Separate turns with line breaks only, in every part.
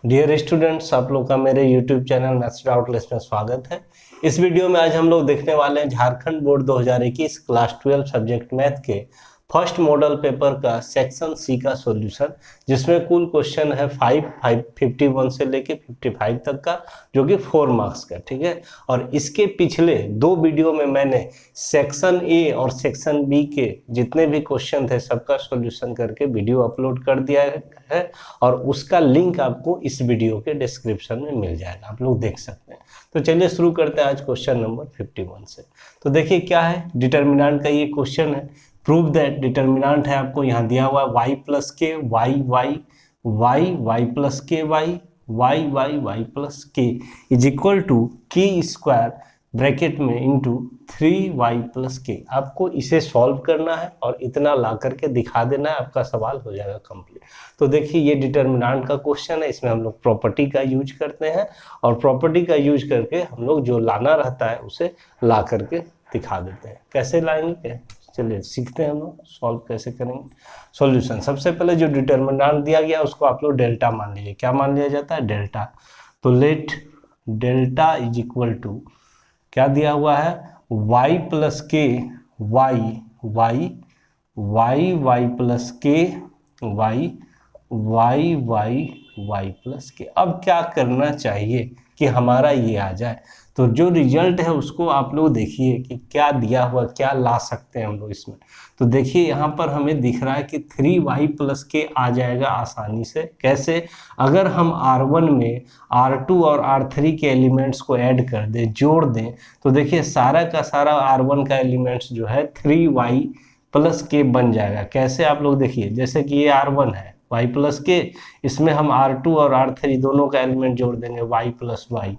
Dear students, आप लोग का मेरे यूट्यूब चैनल मैथ्स डाउटलेस में स्वागत है। इस वीडियो में आज हम लोग देखने वाले हैं Jharkhand board 2021 class 12 subject math के फर्स्ट मॉडल पेपर का सेक्शन सी का सॉल्यूशन, जिसमें कुल क्वेश्चन है 51 से लेके 55 तक का, जो कि 4 मार्क्स का, ठीक है। और इसके पिछले 2 वीडियो में मैंने सेक्शन ए और सेक्शन बी के जितने भी क्वेश्चन थे सबका सॉल्यूशन करके वीडियो अपलोड कर दिया है, और उसका लिंक आपको इस वीडियो के डिस्क्रिप्शन में मिल जाएगा, आप लोग देख सकते हैं। तो चलिए शुरू करते हैं आज क्वेश्चन नंबर 51 से। तो देखिए क्या है, डिटर्मिनेंट का ये क्वेश्चन है। प्रूव दैट, डिटर्मिनेंट है आपको यहाँ दिया हुआ है y plus K Y Y Y Y plus K Y Y Y Y plus K is equal to K square bracket में इंटू 3y प्लस के। आपको इसे सॉल्व करना है और इतना ला करके दिखा देना है, आपका सवाल हो जाएगा कंप्लीट। तो देखिए ये डिटर्मिनेंट का क्वेश्चन है, इसमें हम लोग प्रॉपर्टी का यूज करते हैं, और प्रॉपर्टी का यूज करके हम लोग जो लाना रहता है उसे ला करके दिखा देते हैं। कैसे लाएंगे, चलिए सीखते हैं हम लोग सॉल्व कैसे करेंगे। सॉल्यूशन, सबसे पहले जो डिटर्मिनेंट दिया गया उसको आप लोग डेल्टा मान लीजिए। क्या मान लिया जाता है? डेल्टा। तो let delta is equal to, क्या दिया हुआ है, y plus K Y Y Y Y plus K Y Y Y Y plus K. अब क्या करना चाहिए कि हमारा ये आ जाए, तो जो रिजल्ट है उसको आप लोग देखिए कि क्या दिया हुआ, क्या ला सकते हैं हम लोग इसमें। तो देखिए यहाँ पर हमें दिख रहा है कि 3y प्लस के आ जाएगा आसानी से। कैसे? अगर हम R1 में R2 और R3 के एलिमेंट्स को ऐड कर दें, जोड़ दें, तो देखिए सारा का सारा R1 का एलिमेंट्स जो है 3y प्लस के बन जाएगा। कैसे आप लोग देखिए, जैसे कि ये R1 है y प्लस के, इसमें हम R2 और R3 दोनों का एलिमेंट जोड़ देंगे y प्लस वाई,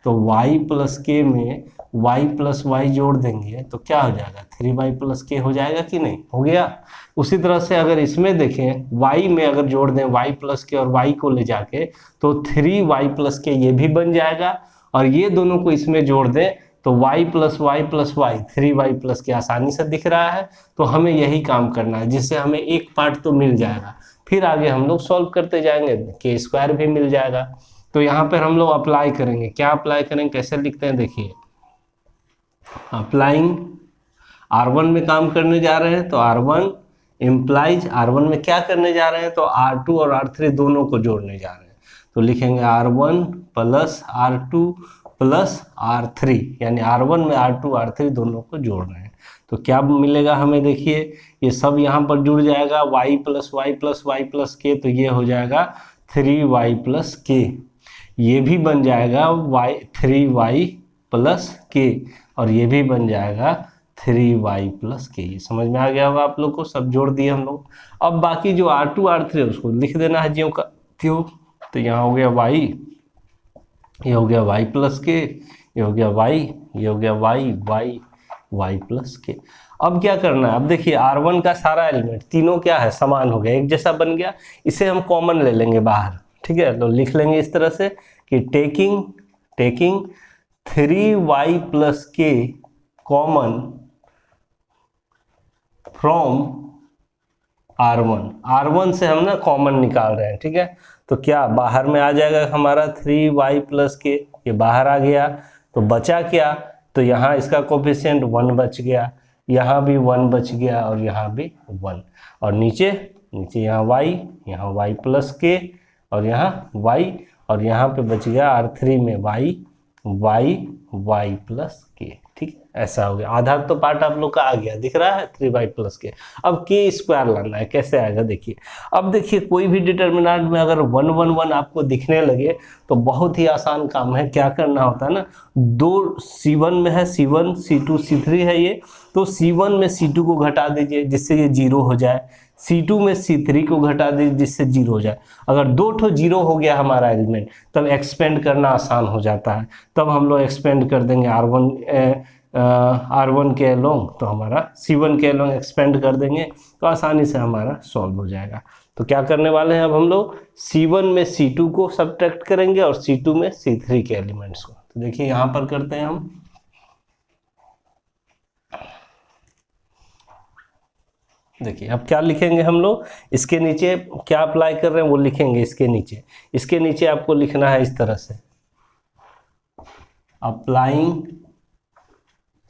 तो y प्लस के में y प्लस वाई जोड़ देंगे तो क्या हो जाएगा, 3y प्लस के हो जाएगा कि नहीं, हो गया। उसी तरह से अगर इसमें देखें y में अगर जोड़ दें y प्लस के और y को ले जाके, तो 3y प्लस के ये भी बन जाएगा, और ये दोनों को इसमें जोड़ दें तो y plus Y 3y plus के आसानी से दिख रहा है। तो हमें यही काम करना है, जिससे हमें एक पार्ट तो मिल जाएगा, फिर आगे हम लोग सॉल्व करते जाएंगे, के स्क्वायर भी मिल जाएगा। तो यहाँ पर हम लोग अप्लाई करेंगे। क्या अप्लाई करेंगे, कैसे लिखते हैं, देखिए अप्लाइंग R1 में काम करने जा रहे हैं तो R1 इम्प्लाइज, R1 में क्या करने जा रहे हैं, तो R2 और R3 दोनों को जोड़ने जा रहे हैं। तो लिखेंगे R1 plus R2 plus R3, यानी R1 में R2 R3 दोनों को जोड़ रहे हैं। तो क्या मिलेगा हमें, देखिए ये सब यहाँ पर जुड़ जाएगा, y plus Y plus Y plus K, तो ये हो जाएगा 3y प्लस के। ये भी बन जाएगा 3y प्लस के, और ये भी बन जाएगा 3y प्लस के। ये समझ में आ गया होगा आप लोग को, सब जोड़ दिए हम लोग। अब बाकी जो R2 R3 उसको लिख देना है ज्यों का त्यों। तो यहाँ हो गया y, ये हो गया y प्लस के, ये हो गया y, ये हो गया y प्लस के। अब क्या करना है, अब देखिए R1 का सारा एलिमेंट तीनों क्या है, समान हो गया, एक जैसा बन गया। इसे हम कॉमन ले लेंगे बाहर, ठीक है। तो लिख लेंगे इस तरह से कि टेकिंग 3y प्लस के कॉमन फ्रॉम R1 से हम ना कॉमन निकाल रहे हैं, ठीक है। तो क्या बाहर में आ जाएगा हमारा 3y प्लस के, ये बाहर आ गया, तो बचा क्या, तो यहाँ इसका कोफिशिएंट 1 बच गया, यहाँ भी 1 बच गया, और यहाँ भी 1, और नीचे यहाँ y प्लस के, और यहाँ y, और यहाँ पे बच गया R3 में y प्लस के, ठीक है। ऐसा हो गया, आधा तो पार्ट आप लोग का आ गया, दिख रहा है 3y प्लस के। अब के स्क्वायर लाना है, कैसे आएगा देखिए। अब देखिए कोई भी डिटर्मिनेंट में अगर 1 1 1 आपको दिखने लगे तो बहुत ही आसान काम है। क्या करना होता है ना, दो C1 में है, C1 C2 C3 है ये, तो C1 में C2 को घटा दीजिए जिससे ये 0 हो जाए, C2 में C3 को घटा दीजिए जिससे 0 हो जाए। अगर 2 ठो 0 हो गया हमारा एलिमेंट, तब एक्सपेंड करना आसान हो जाता है। तब हम लोग एक्सपेंड कर देंगे R1 के अलोंग, तो हमारा C1 के अलोंग एक्सपेंड कर देंगे, तो आसानी से हमारा सॉल्व हो जाएगा। तो क्या करने वाले हैं, अब हम लोग C1 में C2 को सब्ट्रैक्ट करेंगे और C2 में C3 के एलिमेंट्स को। तो देखिए यहाँ पर करते हैं हम देखिए अब क्या लिखेंगे हम लोग, इसके नीचे क्या अप्लाई कर रहे हैं वो लिखेंगे इसके नीचे आपको लिखना है इस तरह से, अप्लाइंग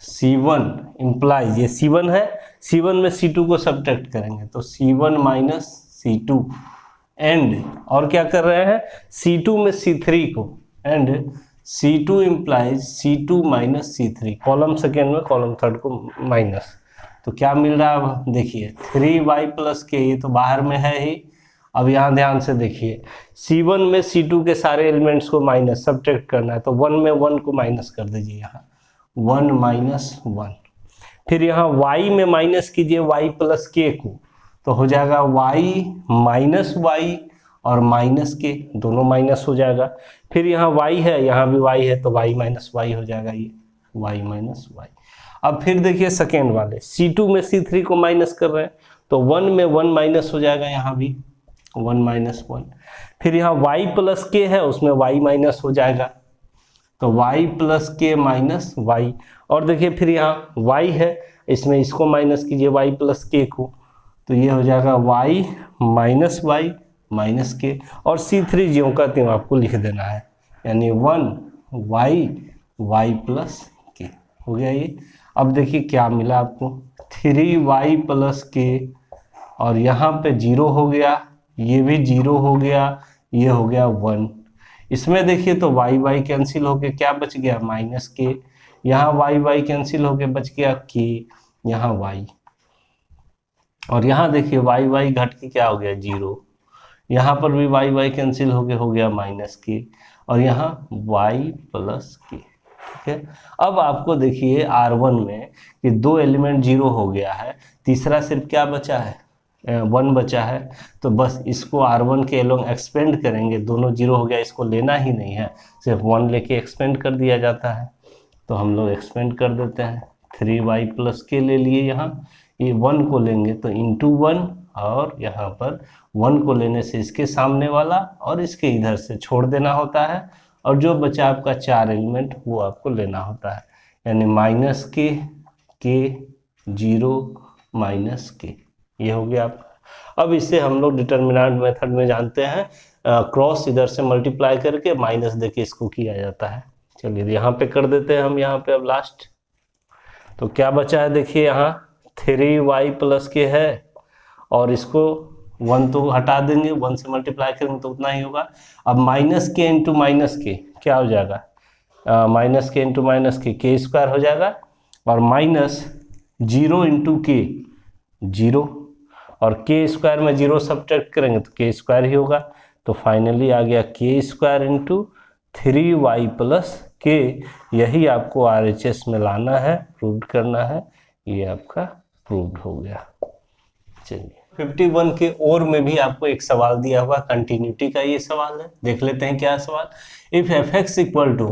C1 इम्प्लाइज, ये C1 है, C1 में C2 को सब्ट्रैक्ट करेंगे तो C1 माइनस C2 एंड, और क्या कर रहे हैं C2 में C3 को, and C2 implies C2 minus C3, column second में कॉलम थर्ड को माइनस, तो क्या मिल रहा है अब देखिए 3y प्लस के, ये तो बाहर में है ही। अब यहाँ ध्यान से देखिए C1 में C2 के सारे एलिमेंट्स को माइनस सब्ट्रैक्ट करना है, तो 1 में 1 को माइनस कर दीजिए, यहाँ 1 माइनस 1, फिर यहाँ y में माइनस कीजिए y प्लस के को, तो हो जाएगा y माइनस y और माइनस के, दोनों माइनस हो जाएगा, फिर यहाँ y है यहाँ भी y है तो y माइनस y हो जाएगा, ये y माइनस y। अब फिर देखिए सेकेंड वाले C2 में C3 को माइनस कर रहे हैं तो 1 में 1 माइनस हो जाएगा, यहाँ भी 1 माइनस 1, फिर यहाँ y प्लस के है उसमें y माइनस हो जाएगा तो y प्लस के माइनस y, और देखिए फिर यहाँ y है इसमें इसको माइनस कीजिए y प्लस के को, तो ये हो जाएगा y माइनस y माइनस के, और C3 ज्यों का त्यों आपको लिख देना है, यानी 1 y प्लस के हो गया ये। अब देखिए क्या मिला आपको 3y प्लस के, और यहाँ पे 0 हो गया, ये भी 0 हो गया, ये हो गया 1, इसमें देखिए तो y कैंसिल होके क्या बच गया माइनस के, यहाँ y कैंसिल होके बच गया के, यहाँ y, और यहाँ देखिए y घट के क्या हो गया 0, यहाँ पर भी y कैंसिल होके हो गया माइनस के, और यहाँ y प्लस के, ठीक है। अब आपको देखिए R1 में कि 2 एलिमेंट 0 हो गया है, तीसरा सिर्फ क्या बचा है 1 बचा है, तो बस इसको R1 के एलोंग एक्सपेंड करेंगे, दोनों 0 हो गया, इसको लेना ही नहीं है, सिर्फ 1 लेके एक्सपेंड कर दिया जाता है, तो हम लोग एक्सपेंड कर देते हैं, 3y प्लस के ले लिए, यहाँ ये 1 को लेंगे तो इंटू 1, और यहाँ पर 1 को लेने से इसके सामने वाला और इसके इधर से छोड़ देना होता है, और जो बचा आपका 4 एलिमेंट वो आपको लेना होता है, यानी माइनस के 0 माइनस के, ये हो गया आपका। अब इससे हम लोग डिटर्मिनेंट मेथड में जानते हैं क्रॉस इधर से मल्टीप्लाई करके माइनस देके इसको किया जाता है। चलिए यहाँ पे कर देते हैं हम, यहाँ पे अब लास्ट, तो क्या बचा है देखिए यहाँ 3y प्लस के है, और इसको 1 तो हटा देंगे, 1 से मल्टीप्लाई करेंगे तो उतना ही होगा। अब माइनस के इंटू माइनस के क्या हो जाएगा, माइनस के इंटू माइनस के स्क्वायर हो जाएगा, और माइनस 0 इंटू के 0, और के स्क्वायर में 0 सब्ट्रैक्ट करेंगे तो के स्क्वायर ही होगा, तो फाइनली आ गया के स्क्वायर इंटू 3y प्लस के, यही आपको RHS में लाना है, प्रूव करना है, ये आपका प्रूव्ड हो गया। चलिए 51 के और में भी आपको एक सवाल दिया हुआ कंटिन्यूटी का, ये सवाल है, देख लेते हैं क्या सवाल। If fx equal to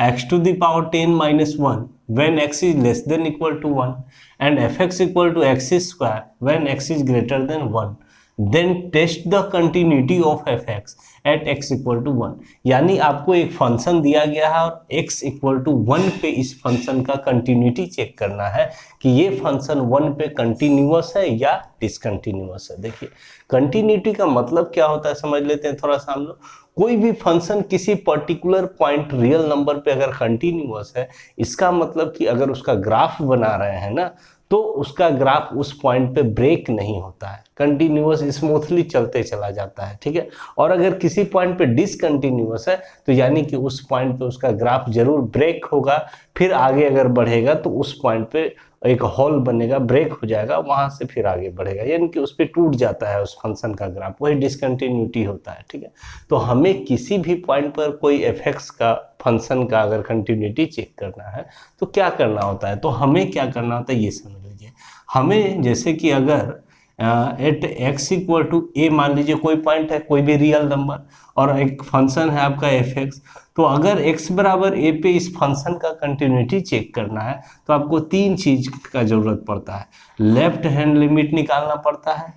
x to the power 10 minus 1 when x is less than equal to 1 and fx equal to x square when x is greater than 1, then test the continuity of fx at x equal to 1। यानी आपको एक function दिया गया है और x equal to 1 पे इस function का कंटिन्यूटी चेक करना है कि ये फंक्शन 1 पे कंटिन्यूअस है या डिसकंटिन्यूअस है। देखिए कंटिन्यूटी का मतलब क्या होता है समझ लेते हैं थोड़ा सा हम लोग। कोई भी फंक्शन किसी पर्टिकुलर पॉइंट रियल नंबर पे अगर कंटिन्यूअस है, इसका मतलब कि अगर उसका ग्राफ बना रहे हैं ना, तो उसका ग्राफ उस पॉइंट पे ब्रेक नहीं होता है, कंटिन्यूअस स्मूथली चलते चला जाता है, ठीक है। और अगर किसी पॉइंट पे डिसकंटिन्यूअस है तो यानी कि उस पॉइंट पे उसका ग्राफ जरूर ब्रेक होगा, फिर आगे अगर बढ़ेगा तो उस पॉइंट पे एक हॉल बनेगा, ब्रेक हो जाएगा, वहां से फिर आगे बढ़ेगा, यानी कि उस पर टूट जाता है उस फंक्शन का ग्राफ, वही डिसकंटिन्यूटी होता है, ठीक है। तो हमें किसी भी पॉइंट पर कोई एफएक्स का फंक्शन का अगर कंटिन्यूटी चेक करना है तो क्या करना होता है, तो हमें क्या करना होता है ये समझ लीजिए। हमें जैसे कि अगर at x equal to a मान लीजिए कोई पॉइंट है, कोई भी रियल नंबर, और एक फंक्शन है आपका fx, तो अगर x बराबर a पे इस फंक्शन का कंटिन्यूटी चेक करना है तो आपको 3 चीज का जरूरत पड़ता है। लेफ्ट हैंड लिमिट निकालना पड़ता है,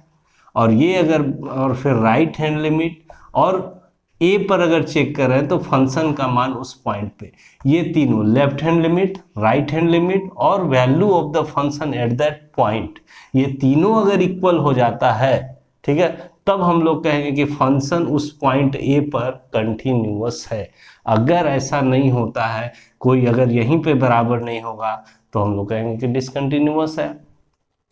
और ये अगर, और फिर राइट हैंड लिमिट, और ए पर अगर चेक कर रहे हैं तो फंक्शन का मान उस पॉइंट पे, ये तीनों left hand limit, right hand limit और value of the function at that point, ये तीनों अगर इक्वल हो जाता है, ठीक है, तब हम लोग कहेंगे कि फंक्शन उस पॉइंट ए पर कंटिन्यूअस है। अगर ऐसा नहीं होता है, कोई अगर यहीं पे बराबर नहीं होगा, तो हम लोग कहेंगे कि डिसकंटिन्यूअस है।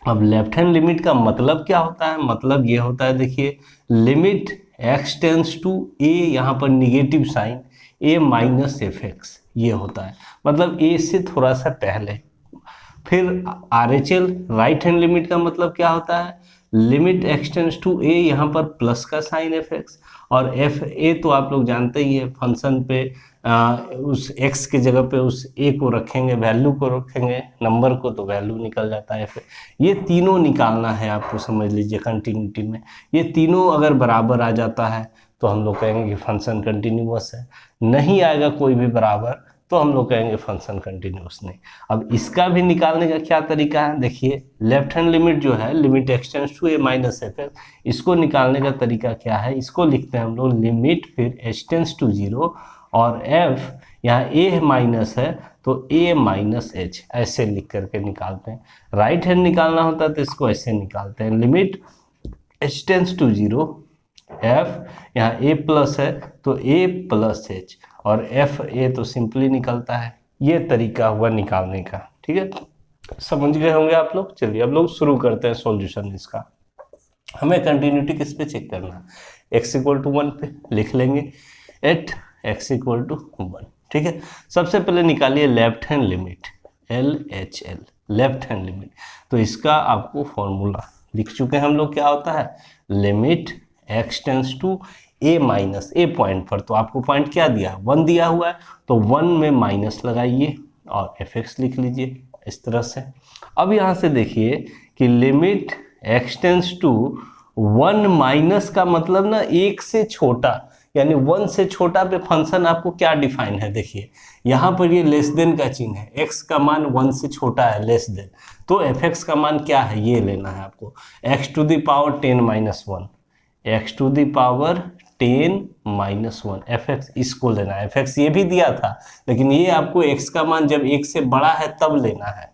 अब लेफ्ट हैंड लिमिट का मतलब क्या होता है? मतलब ये होता है, देखिए, limit x tends to a, यहाँ पर negative sign a minus F X, ये होता है, मतलब a से थोड़ा सा पहले। फिर RHL राइट हैंड लिमिट का मतलब क्या होता है? Limit x tends to a, यहाँ पर प्लस का साइन एफ एक्स, और एफ ए तो आप लोग जानते ही है, फंक्शन पे उस x के जगह पे उस a को रखेंगे, वैल्यू को रखेंगे, नंबर को, तो वैल्यू निकल जाता है एफ। ये तीनों निकालना है आपको, समझ लीजिए कंटिन्यूटी में ये तीनों अगर बराबर आ जाता है तो हम लोग कहेंगे कि फंक्शन कंटिन्यूअस है। नहीं आएगा कोई भी बराबर तो हम लोग कहेंगे फंक्शन कंटिन्यूअस नहीं। अब इसका भी निकालने का क्या तरीका है? देखिए, लेफ्ट हैंड लिमिट जो है, limit x tends to a minus F X, इसको निकालने का तरीका क्या है? इसको लिखते हैं हम लोग लिमिट, फिर h टेंस टू 0 और f, यहाँ a माइनस है तो a माइनस h, ऐसे लिख करके निकालते हैं। राइट हैंड निकालना होता है तो इसको ऐसे निकालते हैं, limit h tends to 0 f, यहाँ a प्लस है तो a प्लस h, और एफ ए तो सिंपली निकलता है। ये तरीका हुआ निकालने का, ठीक है, समझ गए होंगे आप लोग। चलिए अब लोग शुरू करते हैं सॉल्यूशन इसका। हमें कंटिन्यूटी किस पे चेक करना है? x इक्वल टू 1 पे लिख लेंगे एट x इक्वल टू 1, ठीक है। सबसे पहले निकालिए left hand limit, LHL, left hand limit. तो इसका आपको फॉर्मूला लिख चुके हैं हम लोग, क्या होता है? Limit x tends to a minus a point पर, तो आपको पॉइंट क्या दिया है? 1 दिया हुआ है, तो 1 में माइनस लगाइए और एफ एक्स लिख लीजिए इस तरह से। अब यहाँ से देखिए कि limit x tends to 1 minus का मतलब ना 1 से छोटा, यानी 1 से छोटा पे फंक्शन आपको क्या डिफाइन है? देखिए यहाँ पर ये लेस देन का चिन्ह है, x का मान 1 से छोटा है, लेस देन, तो एफ एक्स का मान क्या है ये लेना है आपको, x to the power 10 minus 1, x to the power 10 minus 1, F X इसको लेना है। एफ एक्स ये भी दिया था, लेकिन ये आपको x का मान जब 1 से बड़ा है तब लेना है।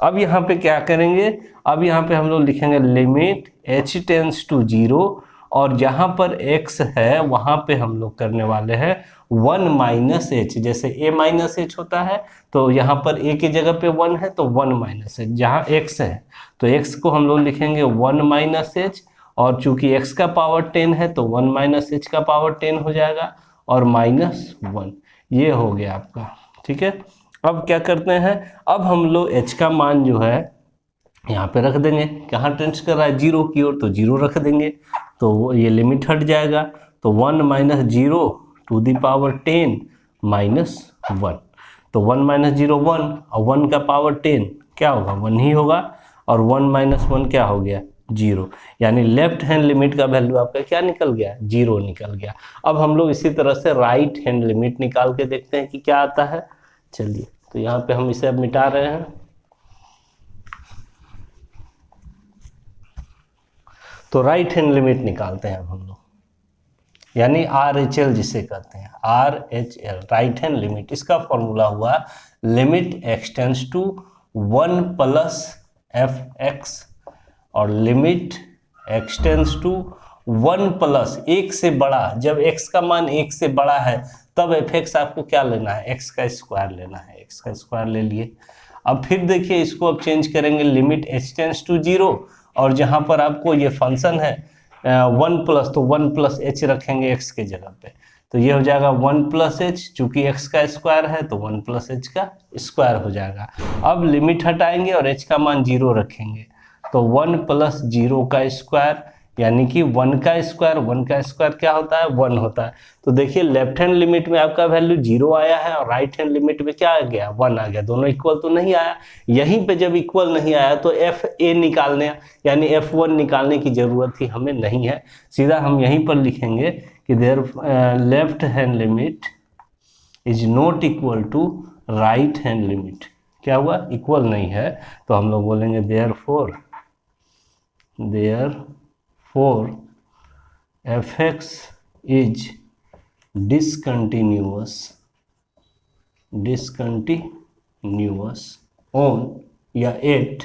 अब यहाँ पे क्या करेंगे? अब यहाँ पे हम लोग लिखेंगे लिमिट h टेंस टू 0, और जहाँ पर x है वहाँ पे हम लोग करने वाले हैं 1 माइनस h। जैसे a माइनस h होता है तो यहाँ पर a की जगह पे 1 है तो 1 माइनस h, जहाँ x है तो x को हम लोग लिखेंगे 1 माइनस h, और चूंकि x का पावर 10 है तो 1 माइनस h का पावर 10 हो जाएगा, और माइनस 1, ये हो गया आपका, ठीक है। अब क्या करते हैं? अब हम लोग h का मान जो है यहाँ पे रख देंगे, कहाँ टेंस कर रहा है? 0 की ओर, तो 0 रख देंगे, तो ये लिमिट हट जाएगा, तो 1 minus 0 to the power 10 minus 1, तो 1 माइनस 0 1, और 1 का पावर 10 क्या होगा? 1 ही होगा, और 1 माइनस 1 क्या हो गया? 0, यानी लेफ्ट हैंड लिमिट का वैल्यू आपका क्या निकल गया? 0 निकल गया। अब हम लोग इसी तरह से राइट हैंड लिमिट निकाल के देखते हैं कि क्या आता है। चलिए, तो यहाँ पे हम इसे अब मिटा रहे हैं। तो राइट हैंड लिमिट निकालते हैं अब हम लोग, यानी RHL जिसे कहते हैं, RHL राइट हैंड लिमिट। इसका फॉर्मूला हुआ limit x tends to 1 plus F X, और limit x tends to 1 plus 1 से बड़ा, जब x का मान 1 से बड़ा है तब एफ एक्स आपको क्या लेना है? x का स्क्वायर लेना है, x का स्क्वायर ले लिए। अब फिर देखिए इसको अब चेंज करेंगे, लिमिट h टेंस टू 0, और जहाँ पर आपको ये फंक्शन है 1 प्लस, तो 1 प्लस h रखेंगे x के जगह पे, तो ये हो जाएगा 1 प्लस h, चूंकि x का स्क्वायर है तो 1 प्लस h का स्क्वायर हो जाएगा। अब लिमिट हटाएंगे और h का मान 0 रखेंगे, तो 1 प्लस 0 का स्क्वायर, यानी कि 1 का स्क्वायर क्या होता है? 1 होता है। तो देखिए लेफ्ट हैंड लिमिट में आपका वैल्यू 0 आया है, और राइट हैंड लिमिट में क्या आ गया? 1 आ गया। दोनों इक्वल तो नहीं आया, यहीं पे जब इक्वल नहीं आया तो एफ ए निकालने, यानी F1 निकालने की जरूरत ही हमें नहीं है, सीधा हम यहीं पर लिखेंगे कि there left hand limit is not equal to right hand limit. क्या हुआ? इक्वल नहीं है, तो हम लोग बोलेंगे therefore f(x) is discontinuous on या एट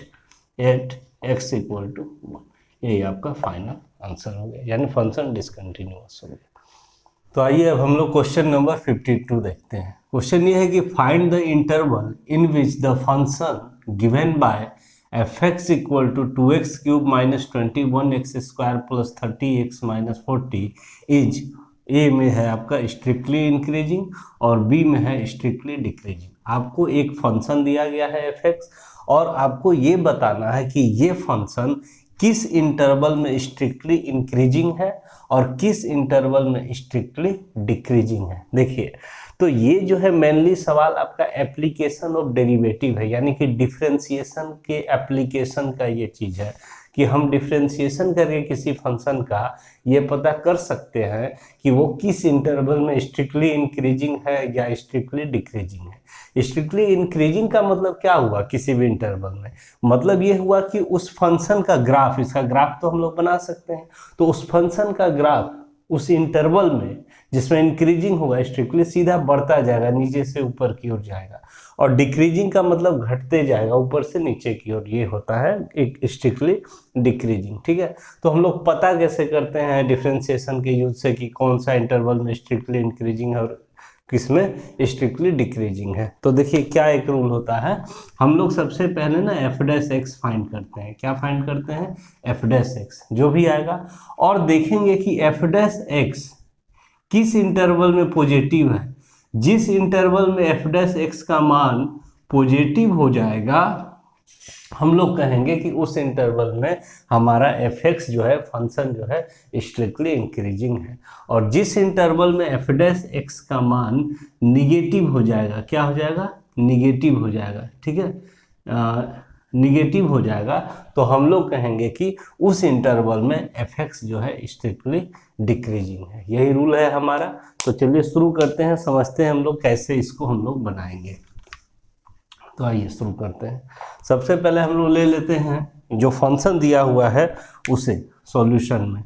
x इक्वल टू 1। यही आपका फाइनल आंसर हो गया, यानी फंक्शन डिसकंटिन्यूअस हो गया। तो आइए अब हम लोग क्वेश्चन नंबर 52 देखते हैं। क्वेश्चन ये है कि find the interval in which the function given by fx equal to 2x cube minus 21x square plus 30x minus 40 is, A में है आपका स्ट्रिक्टली इंक्रीजिंग और बी में है स्ट्रिक्टली डिक्रीजिंग। आपको एक फंक्शन दिया गया है fx और आपको ये बताना है कि ये फंक्शन किस इंटरवल में स्ट्रिक्टली इंक्रीजिंग है और किस इंटरवल में स्ट्रिक्टली डिक्रीजिंग है। देखिए, तो ये जो है मेनली सवाल आपका एप्लीकेशन ऑफ डेरिवेटिव है, यानी कि डिफरेंशिएशन के एप्लीकेशन का ये चीज है कि हम डिफरेंशिएशन करके किसी फंक्शन का ये पता कर सकते हैं कि वो किस इंटरवल में स्ट्रिक्टली इंक्रीजिंग है या स्ट्रिक्टली डिक्रीजिंग है। स्ट्रिक्टली इंक्रीजिंग का मतलब क्या हुआ किसी भी इंटरवल में, मतलब ये हुआ कि उस फंक्शन का ग्राफ, इसका ग्राफ तो हम लोग बना सकते हैं, तो उस फंक्शन का ग्राफ उस इंटरवल में जिसमें इंक्रीजिंग होगा स्ट्रिक्टली सीधा बढ़ता जाएगा, नीचे से ऊपर की ओर जाएगा, और डिक्रीजिंग का मतलब घटते जाएगा ऊपर से नीचे की ओर। ये होता है एक स्ट्रिक्टली डिक्रीजिंग। ठीक है, तो हम लोग पता कैसे करते हैं डिफरेंशिएशन के यूज से कि कौन सा इंटरवल में स्ट्रिक्टली इंक्रीजिंग है और किसमें स्ट्रिक्टली डिक्रीजिंग है। तो देखिए क्या एक रूल होता है, हम लोग सबसे पहले ना एफ डैश एक्स फाइंड करते हैं। क्या फाइंड करते हैं? एफ डैश एक्स जो भी आएगा, और देखेंगे कि एफ डैश एक्स किस इंटरवल में पॉजिटिव है। जिस इंटरवल में एफ डैश एक्स का मान पॉजिटिव हो जाएगा हम लोग कहेंगे कि उस इंटरवल में हमारा एफ एक्स जो है फंक्शन जो है स्ट्रिक्टली इंक्रीजिंग है। और जिस इंटरवल में एफ डैश एक्स का मान निगेटिव हो जाएगा, क्या हो जाएगा? निगेटिव हो जाएगा। ठीक है, निगेटिव हो जाएगा तो हम लोग कहेंगे कि उस इंटरवल में एफ एक्स जो है स्ट्रिक्टली डिक्रीजिंग है। यही रूल है हमारा। तो चलिए शुरू करते हैं, समझते हैं हम लोग कैसे इसको हम लोग बनाएंगे। तो आइए शुरू करते हैं। सबसे पहले हम लोग ले लेते हैं जो फंक्शन दिया हुआ है उसे सॉल्यूशन में।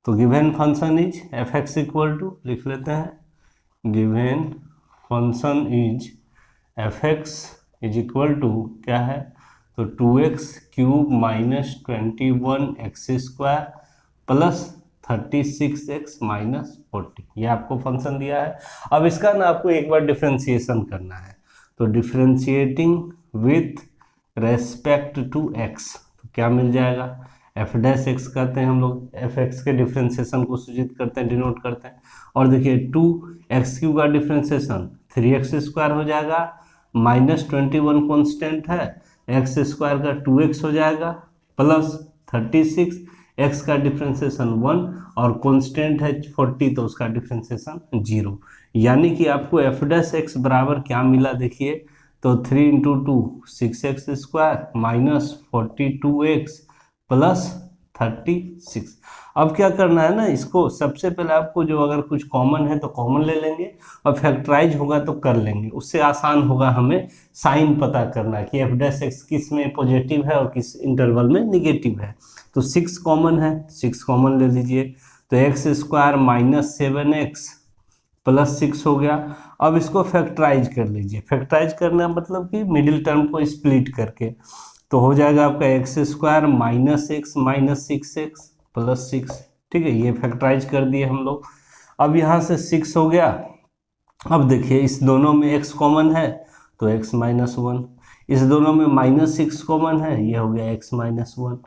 तो given function is F X equal to, लिख लेते हैं given function is F X is equal to क्या है, तो 2x cube minus 21x square plus 36x minus 40। ये आपको फंक्शन दिया है। अब इसका ना आपको एक बार डिफरेंशिएशन करना है। तो differentiating with respect to x, तो क्या मिल जाएगा? एफ डैश एक्स कहते हैं हम लोग, एफ एक्स के डिफरेंशिएशन को सूचित करते हैं, डिनोट करते हैं। और देखिए 2x क्यूब का डिफरेंशिएशन 3x स्क्वायर हो जाएगा, माइनस 21 कॉन्स्टेंट है, एक्स स्क्वायर का 2x हो जाएगा, प्लस 36 x का डिफरेंशिएशन 1 और कांस्टेंट है 40 तो उसका डिफरेंशिएशन 0। यानी कि आपको एफ डैश एक्स बराबर क्या मिला? देखिए तो 3 into 2 6x square minus 42x plus 36। अब क्या करना है ना, इसको सबसे पहले आपको जो अगर कुछ कॉमन है तो कॉमन ले लेंगे और फैक्टराइज होगा तो कर लेंगे। उससे आसान होगा हमें साइन पता करना कि एफ डैश एक्स किस में पॉजिटिव है और किस इंटरवल में निगेटिव है। तो 6 कॉमन है, 6 कॉमन ले लीजिए, तो x square minus 7x plus 6 हो गया। अब इसको फैक्टराइज कर लीजिए। फैक्टराइज करना मतलब कि मिडिल टर्म को स्प्लिट करके, तो हो जाएगा आपका x square minus x minus 6x plus 6। ठीक है, ये फैक्टराइज कर दिए हम लोग। अब यहाँ से 6 हो गया। अब देखिए इस दोनों में x कॉमन है तो x माइनस 1, इस दोनों में माइनस 6 कॉमन है, ये हो गया x माइनस 1,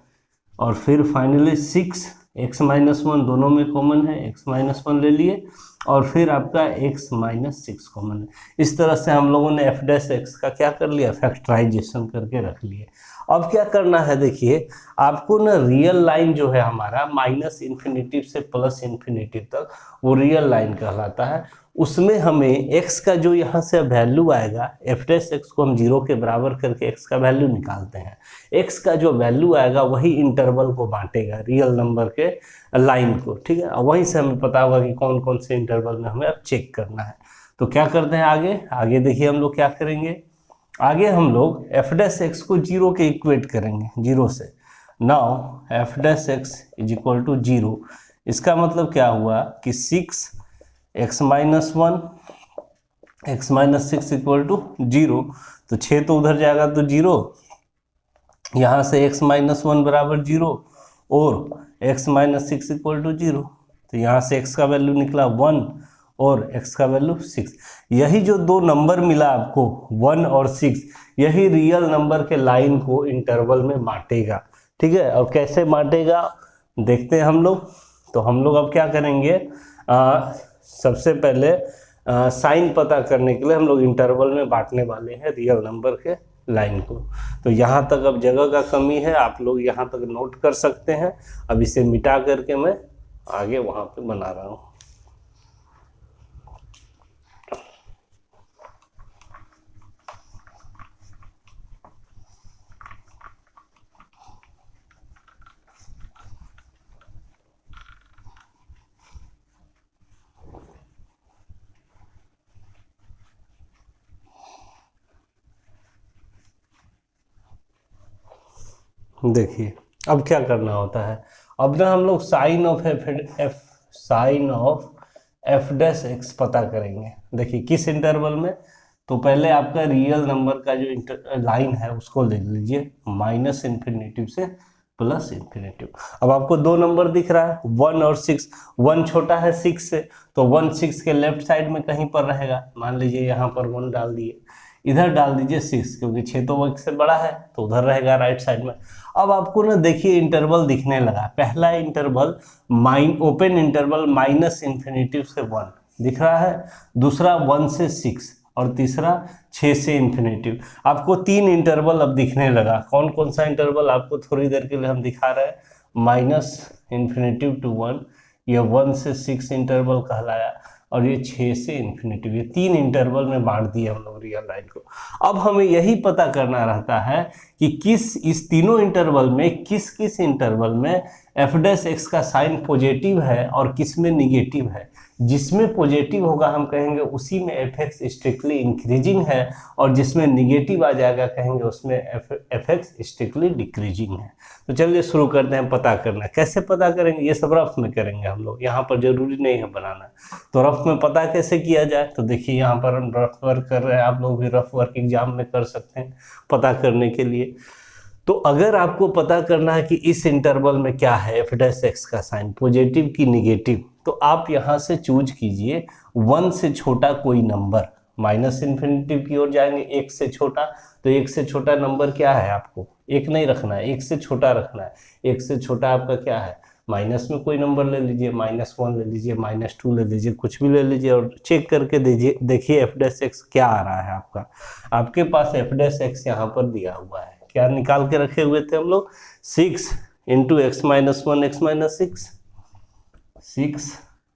और फिर फाइनली 6 x माइनस 1 दोनों में कॉमन है, x माइनस 1 ले लिए, और फिर आपका x माइनस 6 कॉमन है। इस तरह से हम लोगों ने एफ डैश एक्स का क्या कर लिया? फैक्टराइजेशन करके रख लिए। अब क्या करना है, देखिए आपको ना रियल लाइन जो है हमारा माइनस इन्फिनिटी से प्लस इन्फिनिटी तक, वो रियल लाइन कहलाता है। उसमें हमें x का जो यहाँ से वैल्यू आएगा, एफ डैश एक्स को हम 0 के बराबर करके x का वैल्यू निकालते हैं। x का जो वैल्यू आएगा वही इंटरवल को बांटेगा, रियल नंबर के लाइन को। ठीक है, वहीं से हमें पता होगा कि कौन कौन से इंटरवल में हमें अब चेक करना है। तो क्या करते हैं आगे देखिए हम लोग क्या करेंगे। आगे हम लोग एफ डैश एक्स को 0 के इक्वेट करेंगे, 0 से। Now F dash X is equal to 0, इसका मतलब क्या हुआ कि 6 x minus one, x minus six equal to 0। तो 6 तो उधर जाएगा तो 0, यहाँ से x माइनस वन बराबर 0 और x minus six equal to 0। तो यहाँ से x का वैल्यू निकला 1 और x का वैल्यू 6। यही जो दो नंबर मिला आपको 1 और 6, यही रियल नंबर के लाइन को इंटरवल में बांटेगा। ठीक है, और कैसे बांटेगा देखते हैं हम लोग। तो हम लोग अब क्या करेंगे, सबसे पहले साइन पता करने के लिए हम लोग इंटरवल में बांटने वाले हैं रियल नंबर के लाइन को। तो यहाँ तक अब जगह का कमी है, आप लोग यहाँ तक नोट कर सकते हैं। अब इसे मिटा करके मैं आगे वहाँ पे बना रहा हूँ। देखिए अब क्या करना होता है, अब ना हम लोग sign of F dash X पता करेंगे। देखिए किस इंटरवल में, तो पहले आपका रियल नंबर का जो लाइन है उसको ले लीजिए माइनस इन्फिनेटिव से प्लस इन्फिनेटिव। अब आपको दो नंबर दिख रहा है 1 और 6, 1 छोटा है 6 से, तो 1 6 के लेफ्ट साइड में कहीं पर रहेगा। मान लीजिए यहाँ पर 1 डाल दिए, इधर डाल दीजिए 6, क्योंकि 6 तो 1 से बड़ा है तो उधर रहेगा राइट साइड में। अब आपको ना देखिए इंटरवल दिखने लगा, पहला interval open interval minus infinitive से 1 दिख रहा है, दूसरा 1 से 6 और तीसरा 6 से इन्फिनेटिव। आपको 3 इंटरवल अब दिखने लगा। कौन कौन सा इंटरवल आपको थोड़ी देर के लिए हम दिखा रहे हैं, माइनस इन्फिनेटिव टू 1, ये 1 से 6 इंटरवल कहलाया, और ये 6 से इन्फिनेटिव। ये 3 इंटरवल में बांट दिए हम लोग रियल लाइन को। अब हमें यही पता करना रहता है कि इस तीनों इंटरवल में किस इंटरवल में एफ डैश एक्स का साइन पॉजिटिव है और किस में निगेटिव है। जिसमें पॉजिटिव होगा हम कहेंगे उसी में एफ एक्स स्ट्रिक्टली इंक्रीजिंग है, और जिसमें निगेटिव आ जाएगा कहेंगे उसमें एफ एक्स स्ट्रिक्टली डिक्रीजिंग है। तो चलिए शुरू करते हैं पता करना। कैसे पता करेंगे, ये सब रफ में करेंगे हम लोग, यहाँ पर जरूरी नहीं है बनाना। तो रफ में पता कैसे किया जाए, तो देखिए यहाँ पर हम रफ वर्क कर रहे हैं, आप लोग भी रफ वर्क एग्जाम में कर सकते हैं पता करने के लिए। तो अगर आपको पता करना है कि इस इंटरवल में क्या है एफ डैश एक्स का साइन, पॉजिटिव की निगेटिव, तो आप यहाँ से चूज कीजिए 1 से छोटा कोई नंबर। माइनस इन्फिनेटिव की ओर जाएंगे, 1 से छोटा, तो 1 से छोटा नंबर क्या है, आपको 1 नहीं रखना है, 1 से छोटा रखना है। 1 से छोटा आपका क्या है, माइनस में कोई नंबर ले लीजिए, -1 ले लीजिए, -2 ले लीजिए, कुछ भी ले लीजिए और चेक करके दीजिए। देखिए एफ डैश एक्स क्या आ रहा है आपका। आपके पास एफ डैश एक्स यहाँ पर दिया हुआ है, क्या निकाल के रखे हुए थे हम लोग, 6 into x minus 1 x minus 6, 6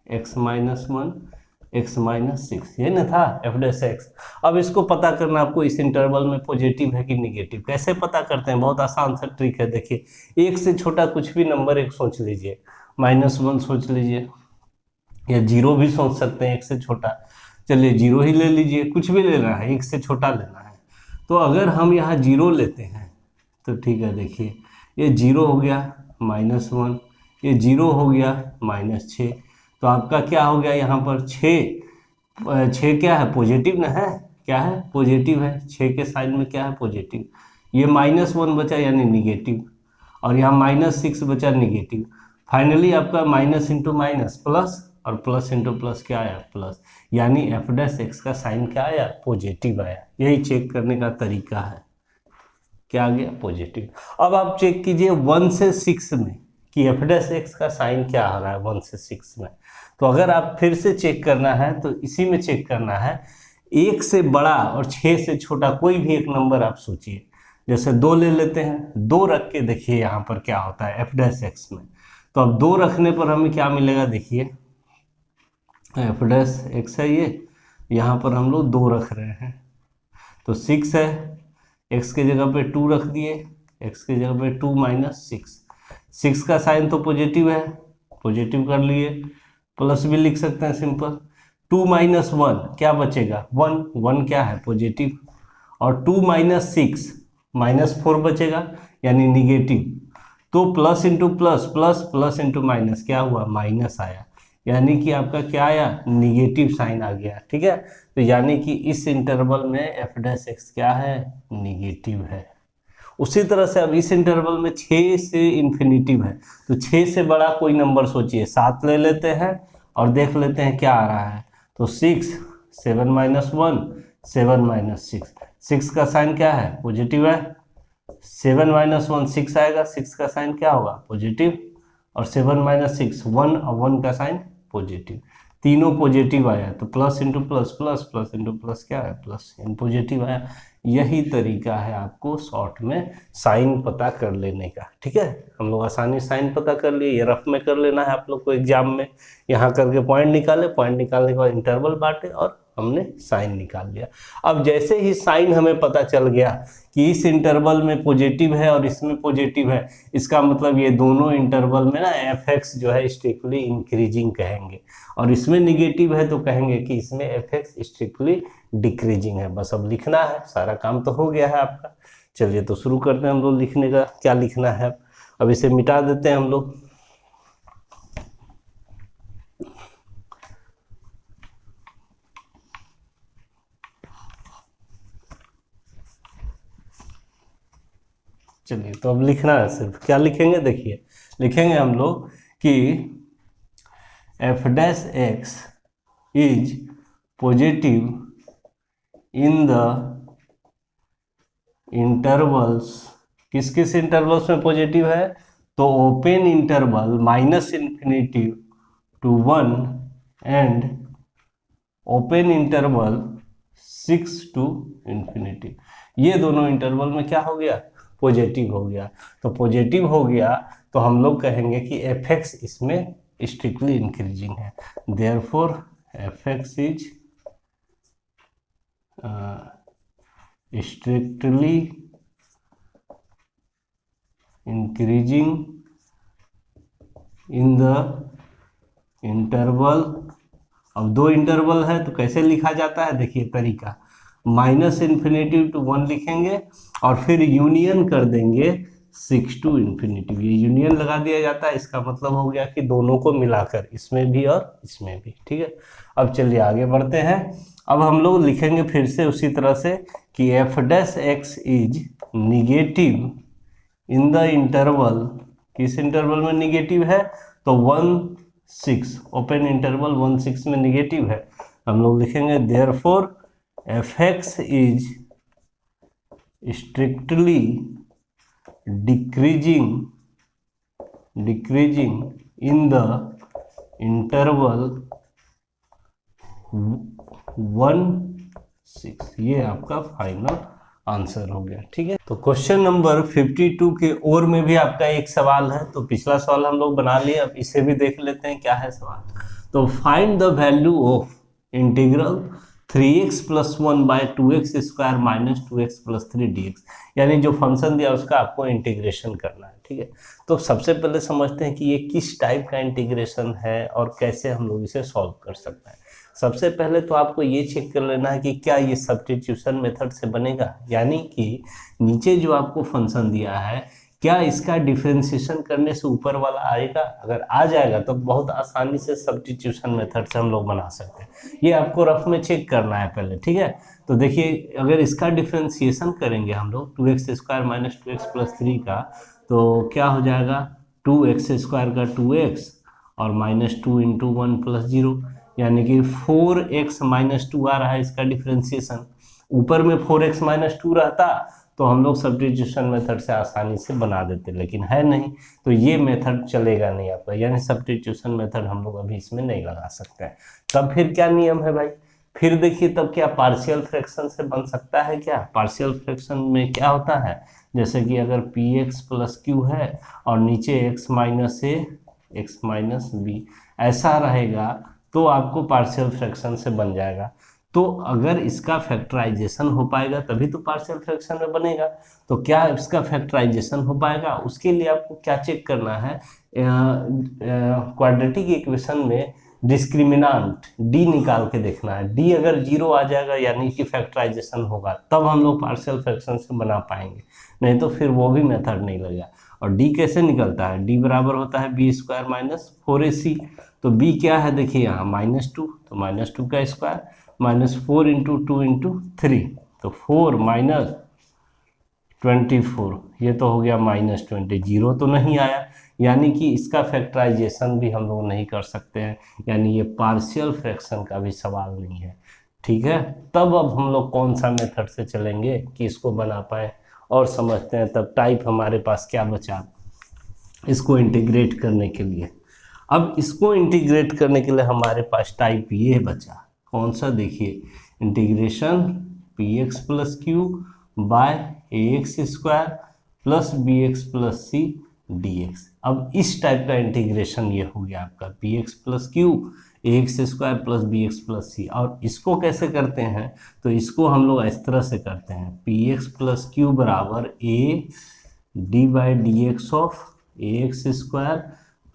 x minus 1 x minus 6, ये ना था एफ डैश एक्स। अब इसको पता करना आपको इस इंटरवल में पॉजिटिव है कि निगेटिव। कैसे पता करते हैं, बहुत आसान सा ट्रिक है। देखिए 1 से छोटा कुछ भी नंबर एक सोच लीजिए, -1 सोच लीजिए, या 0 भी सोच सकते हैं 1 से छोटा। चलिए 0 ही ले लीजिए, कुछ भी लेना है 1 से छोटा लेना है। तो अगर हम यहाँ 0 लेते हैं तो ठीक है, देखिए ये 0 हो गया -1, ये 0 हो गया -6, तो आपका क्या हो गया यहाँ पर 6 क्या है, पॉजिटिव ना है, क्या है, पॉजिटिव है। 6 के साइड में क्या है, पॉजिटिव। ये -1 बचा यानी निगेटिव, और यहाँ -6 बचा निगेटिव। फाइनली आपका माइनस इंटू माइनस प्लस, और प्लस इंटू प्लस क्या आया, प्लस। यानी एफ डैश एक्स का साइन क्या आया, पॉजिटिव आया। यही चेक करने का तरीका है, क्या आ गया, पॉजिटिव। अब आप चेक कीजिए 1 से 6 में कि एफ डैश एक्स का साइन क्या आ रहा है 1 से 6 में। तो अगर आप फिर से चेक करना है तो इसी में चेक करना है, 1 से बड़ा और 6 से छोटा कोई भी एक नंबर आप सोचिए। जैसे 2 ले लेते हैं, 2 रख के देखिए यहाँ पर क्या होता है एफ डैश एक्स में। तो अब 2 रखने पर हमें क्या मिलेगा, देखिए एफ डैश एक्स है ये, यहाँ पर हम लोग 2 रख रहे हैं तो 6 है, x के जगह पे 2 रख दिए, x के जगह पे 2 - 6। 6 का साइन तो पॉजिटिव है, पॉजिटिव कर लिए, प्लस भी लिख सकते हैं सिंपल। 2 - 1 क्या बचेगा, 1, 1 क्या है, पॉजिटिव, और 2 - 6 -4 बचेगा यानी निगेटिव। तो plus into plus plus, plus into minus क्या हुआ, माइनस आया। यानी कि आपका क्या आया, निगेटिव साइन आ गया। ठीक है, तो यानी कि इस इंटरवल में एफ डैश एक्स क्या है, निगेटिव है। उसी तरह से अब इस इंटरवल में 6 से इन्फिनिटिव है, तो 6 से बड़ा कोई नंबर सोचिए, 7 ले लेते हैं और देख लेते हैं क्या आ रहा है। तो 6, 7 माइनस 1, 7 माइनस 6, 6 का साइन क्या है, पॉजिटिव है। 7 माइनस 1 6 आएगा, 6 का साइन क्या होगा, पॉजिटिव। और 7 माइनस 6 1, और 1 का साइन पॉजिटिव। तीनों पॉजिटिव आया, तो plus into plus plus, plus into plus क्या है, प्लस इन पॉजिटिव आया। यही तरीका है आपको शॉर्ट में साइन पता कर लेने का। ठीक है, हम लोग आसानी साइन पता कर लिए, ये रफ में कर लेना है आप लोग को एग्जाम में। यहाँ करके पॉइंट निकाले, पॉइंट निकालने के बाद इंटरवल बांटे और हमने साइन निकाल लिया। अब जैसे ही साइन हमें पता चल गया कि इस इंटरवल में पॉजिटिव है और इसमें पॉजिटिव है, इसका मतलब ये दोनों इंटरवल में ना एफ एक्स जो है स्ट्रिक्टली इंक्रीजिंग कहेंगे, और इसमें निगेटिव है तो कहेंगे कि इसमें एफ एक्स स्ट्रिक्टली डिक्रीजिंग है। बस अब लिखना है, सारा काम तो हो गया है आपका। चलिए तो शुरू करते हैं हम लोग लिखने का। क्या लिखना है, अब इसे मिटा देते हैं हम लोग। चलिए तो अब लिखना है, सिर्फ क्या लिखेंगे, देखिए लिखेंगे हम लोग कि F dash X is positive in the intervals, किस किस इंटरवल्स में पॉजिटिव है, तो open interval minus infinity to 1 and open interval 6 to infinity. ये दोनों इंटरवल में क्या हो गया, पॉजिटिव हो गया। तो पॉजिटिव हो गया तो हम लोग कहेंगे कि एफ एक्स इसमें स्ट्रिक्टली इंक्रीजिंग है। Therefore F X is strictly increasing in the interval. अब दो इंटरवल है तो कैसे लिखा जाता है, देखिए तरीका, माइनस इन्फिनिटी टू 1 लिखेंगे और फिर यूनियन कर देंगे 6 टू इन्फिनिटी। ये यूनियन लगा दिया जाता है, इसका मतलब हो गया कि दोनों को मिलाकर, इसमें भी और इसमें भी। ठीक है, अब चलिए आगे बढ़ते हैं। अब हम लोग लिखेंगे फिर से उसी तरह से कि F dash X is negative in the interval, किस इंटरवल में निगेटिव है, तो 1 6, ओपन इंटरवल 1 6 में निगेटिव है। हम लोग लिखेंगे therefore F X is strictly decreasing in the interval 1 6। ये आपका फाइनल आंसर हो गया। ठीक है, तो क्वेश्चन नंबर 52 के और में भी आपका एक सवाल है। तो पिछला सवाल हम लोग बना लिए, अब इसे भी देख लेते हैं क्या है सवाल। तो find the value of integral 3x + 1 / 2x² - 2x + 3 dx, यानी जो फंक्शन दिया उसका आपको इंटीग्रेशन करना है। ठीक है, तो सबसे पहले समझते हैं कि ये किस टाइप का इंटीग्रेशन है और कैसे हम लोग इसे सॉल्व कर सकते हैं। सबसे पहले तो आपको ये चेक कर लेना है कि क्या ये सब्स्टिट्यूशन मेथड से बनेगा, यानी कि नीचे जो आपको फंक्शन दिया है क्या इसका डिफरेंशिएशन करने से ऊपर वाला आएगा। अगर आ जाएगा तो बहुत आसानी से सब्स्टिट्यूशन मेथड से हम लोग बना सकते हैं। ये आपको रफ में चेक करना है पहले। ठीक है, तो देखिए अगर इसका डिफरेंशिएशन करेंगे हम लोग 2x² - 2x + 3 का, तो क्या हो जाएगा 2x² का 2x और -2 × 1 + 0, यानी कि 4x - 2 आ रहा है इसका डिफरेंशिएशन। ऊपर में 4x - 2 रहता तो हम लोग सब्स्टिट्यूशन मेथड से आसानी से बना देते, लेकिन है नहीं, तो ये मेथड चलेगा नहीं आपका, यानी सब्स्टिट्यूशन मेथड हम लोग अभी इसमें नहीं लगा सकते हैं। तब फिर क्या नियम है भाई, फिर देखिए तब क्या पार्शियल फ्रैक्शन से बन सकता है। क्या पार्शियल फ्रैक्शन में क्या होता है, जैसे कि अगर px + q है और नीचे x - a x - b ऐसा रहेगा तो आपको पार्शियल फ्रैक्शन से बन जाएगा। तो अगर इसका फैक्टराइजेशन हो पाएगा तभी तो पार्शियल फ्रैक्शन में बनेगा। तो क्या इसका फैक्टराइजेशन हो पाएगा, उसके लिए आपको क्या चेक करना है, क्वाड्रेटिक इक्वेशन में डिस्क्रिमिनांट d निकाल के देखना है। d अगर 0 आ जाएगा यानी कि फैक्टराइजेशन होगा, तब हम लोग पार्शियल फ्रैक्शन से बना पाएंगे, नहीं तो फिर वो भी मेथड नहीं लगेगा। और डी कैसे निकलता है, डी बराबर होता है बी स्क्वायर माइनस 4ac। तो बी क्या है देखिए यहाँ -2, तो -2 का स्क्वायर -4 इंटू 2 इंटू 3, तो 4 माइनस 24, ये तो हो गया -20, जीरो तो नहीं आया, यानी कि इसका फैक्टराइजेशन भी हम लोग नहीं कर सकते हैं, यानी ये पार्शियल फ्रैक्शन का भी सवाल नहीं है। ठीक है, तब अब हम लोग कौन सा मेथड से चलेंगे कि इसको बना पाए और समझते हैं। तब टाइप हमारे पास क्या बचा इसको इंटीग्रेट करने के लिए। अब इसको इंटीग्रेट करने के लिए हमारे पास टाइप ये बचा, कौन सा देखिए, integration P X plus Q by A X square plus B X plus C D X. अब इस टाइप का इंटीग्रेशन ये हो गया आपका P X plus Q A X square plus B X plus C. और इसको कैसे करते हैं, तो इसको हम लोग इस तरह से करते हैं, पी एक्स प्लस क्यू बराबर A D by D X of A X square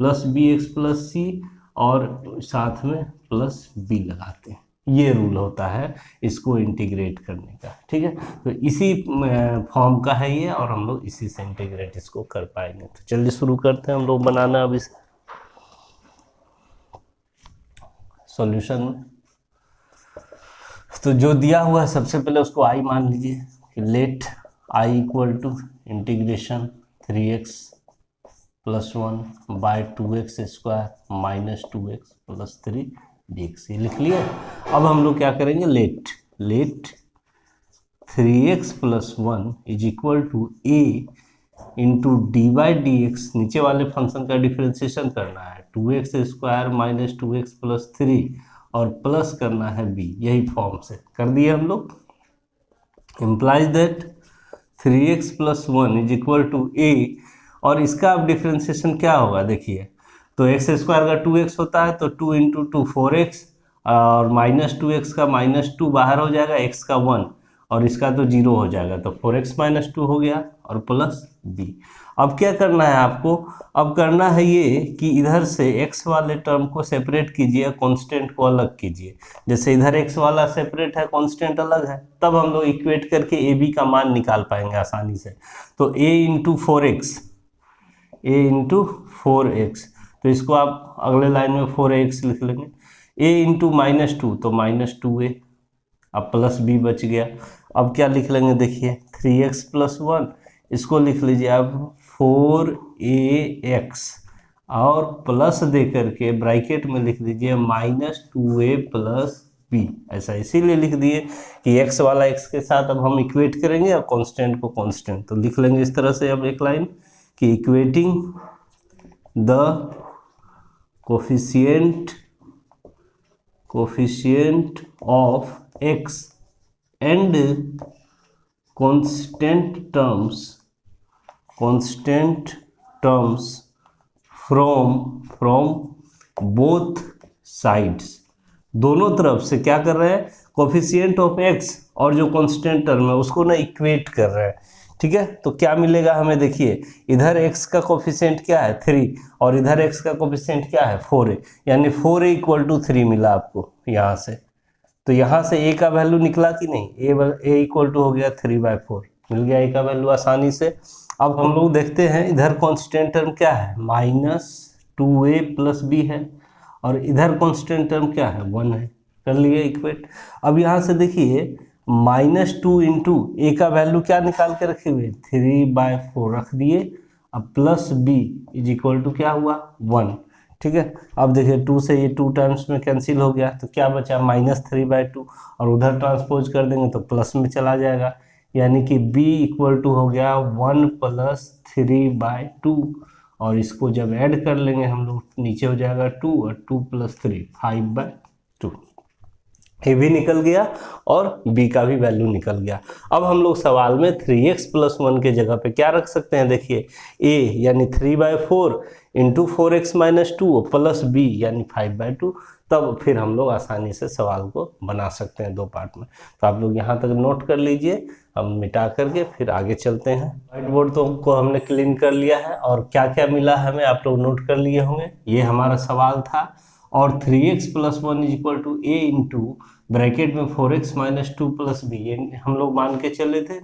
plus B X plus C और साथ में प्लस बी लगाते हैं। ये रूल होता है इसको इंटीग्रेट करने का। ठीक है, तो इसी फॉर्म का है ये और हम लोग इसी से इंटीग्रेट इसको कर पाएंगे। तो चलिए शुरू करते हैं हम लोग बनाना अब इस सॉल्यूशन में। तो जो दिया हुआ है सबसे पहले उसको आई मान लीजिए कि let I equal to integration 3x plus 1 by 2x square minus 2x plus 3 dx, ये लिख लिया। अब हम लोग क्या करेंगे, let 3x plus 1 is equal to a into D by D X, नीचे वाले फंक्शन का डिफ्रेंसिएशन करना है 2x square minus 2x plus 3 और प्लस करना है b, यही फॉर्म से कर दिए हम लोग। Implies that 3x plus 1 is equal to a, और इसका अब डिफ्रेंसिएशन क्या होगा देखिए, तो एक्स स्क्वायर का 2x होता है तो 2 इंटू 2 4x और माइनस 2x का -2 बाहर हो जाएगा, x का 1 और इसका तो 0 हो जाएगा, तो 4x माइनस 2 हो गया और प्लस b। अब क्या करना है आपको, अब करना है ये कि इधर से x वाले टर्म को सेपरेट कीजिए, कांस्टेंट को अलग कीजिए। जैसे इधर x वाला सेपरेट है, कांस्टेंट अलग है, तब हम लोग इक्वेट करके a b का मान निकाल पाएंगे आसानी से। तो a इंटू 4x, तो इसको आप अगले लाइन में 4x लिख लेंगे, a इंटू -2 तो -2a, अब प्लस b बच गया। अब क्या लिख लेंगे देखिए 3x प्लस 1, इसको लिख लीजिए अब 4ax और प्लस दे करके ब्रैकेट में लिख दीजिए -2a प्लस b। ऐसा इसीलिए लिख दिए कि x वाला x के साथ अब हम इक्वेट करेंगे और कांस्टेंट को कांस्टेंट, तो लिख लेंगे इस तरह से अब एक लाइन कि equating the coefficient of x and constant terms from both sides, दोनों तरफ से क्या कर रहे हैं, कोफिशिएंट ऑफ x और जो कांस्टेंट टर्म है उसको ना इक्वेट कर रहे हैं। ठीक है, तो क्या मिलेगा हमें देखिए, इधर x का कोफिशिएंट क्या है 3 और इधर x का कोफिशिएंट क्या है 4a, यानी 4a इक्वल टू 3 मिला आपको यहाँ से। तो यहाँ से a का वैल्यू निकला कि नहीं, a इक्वल टू हो गया 3/4, मिल गया a का वैल्यू आसानी से। अब हम लोग देखते हैं इधर कांस्टेंट टर्म क्या है, -2a प्लस b है और इधर कांस्टेंट टर्म क्या है 1 है, कर लिए इक्वेट। अब यहाँ से देखिए -2 इंटू ए का वैल्यू क्या निकाल के रखे हुए 3/4 रख दिए, अब plus b is equal to क्या हुआ 1। ठीक है, अब देखिए 2 से ये 2 टाइम्स में कैंसिल हो गया, तो क्या बचा -3/2 और उधर ट्रांसपोज कर देंगे तो प्लस में चला जाएगा, यानी कि b इक्वल टू हो गया 1 प्लस 3/2 और इसको जब ऐड कर लेंगे हम लोग नीचे हो जाएगा 2 और 2 प्लस 3 5/2, ए भी निकल गया और b का भी वैल्यू निकल गया। अब हम लोग सवाल में 3x प्लस 1 के जगह पे क्या रख सकते हैं देखिए, a यानी 3/4 into 4x minus 2 plus b यानी 5/2, तब फिर हम लोग आसानी से सवाल को बना सकते हैं 2 पार्ट में। तो आप लोग यहाँ तक नोट कर लीजिए, हम मिटा करके फिर आगे चलते हैं। व्हाइट बोर्ड तो को हमने क्लीन कर लिया है और क्या क्या मिला हमें आप लोग नोट कर लिए होंगे, ये हमारा सवाल था। और 3x plus 1 is equal to a into bracket में 4x माइनस 2 प्लस बी, ये हम लोग मान के चले थे,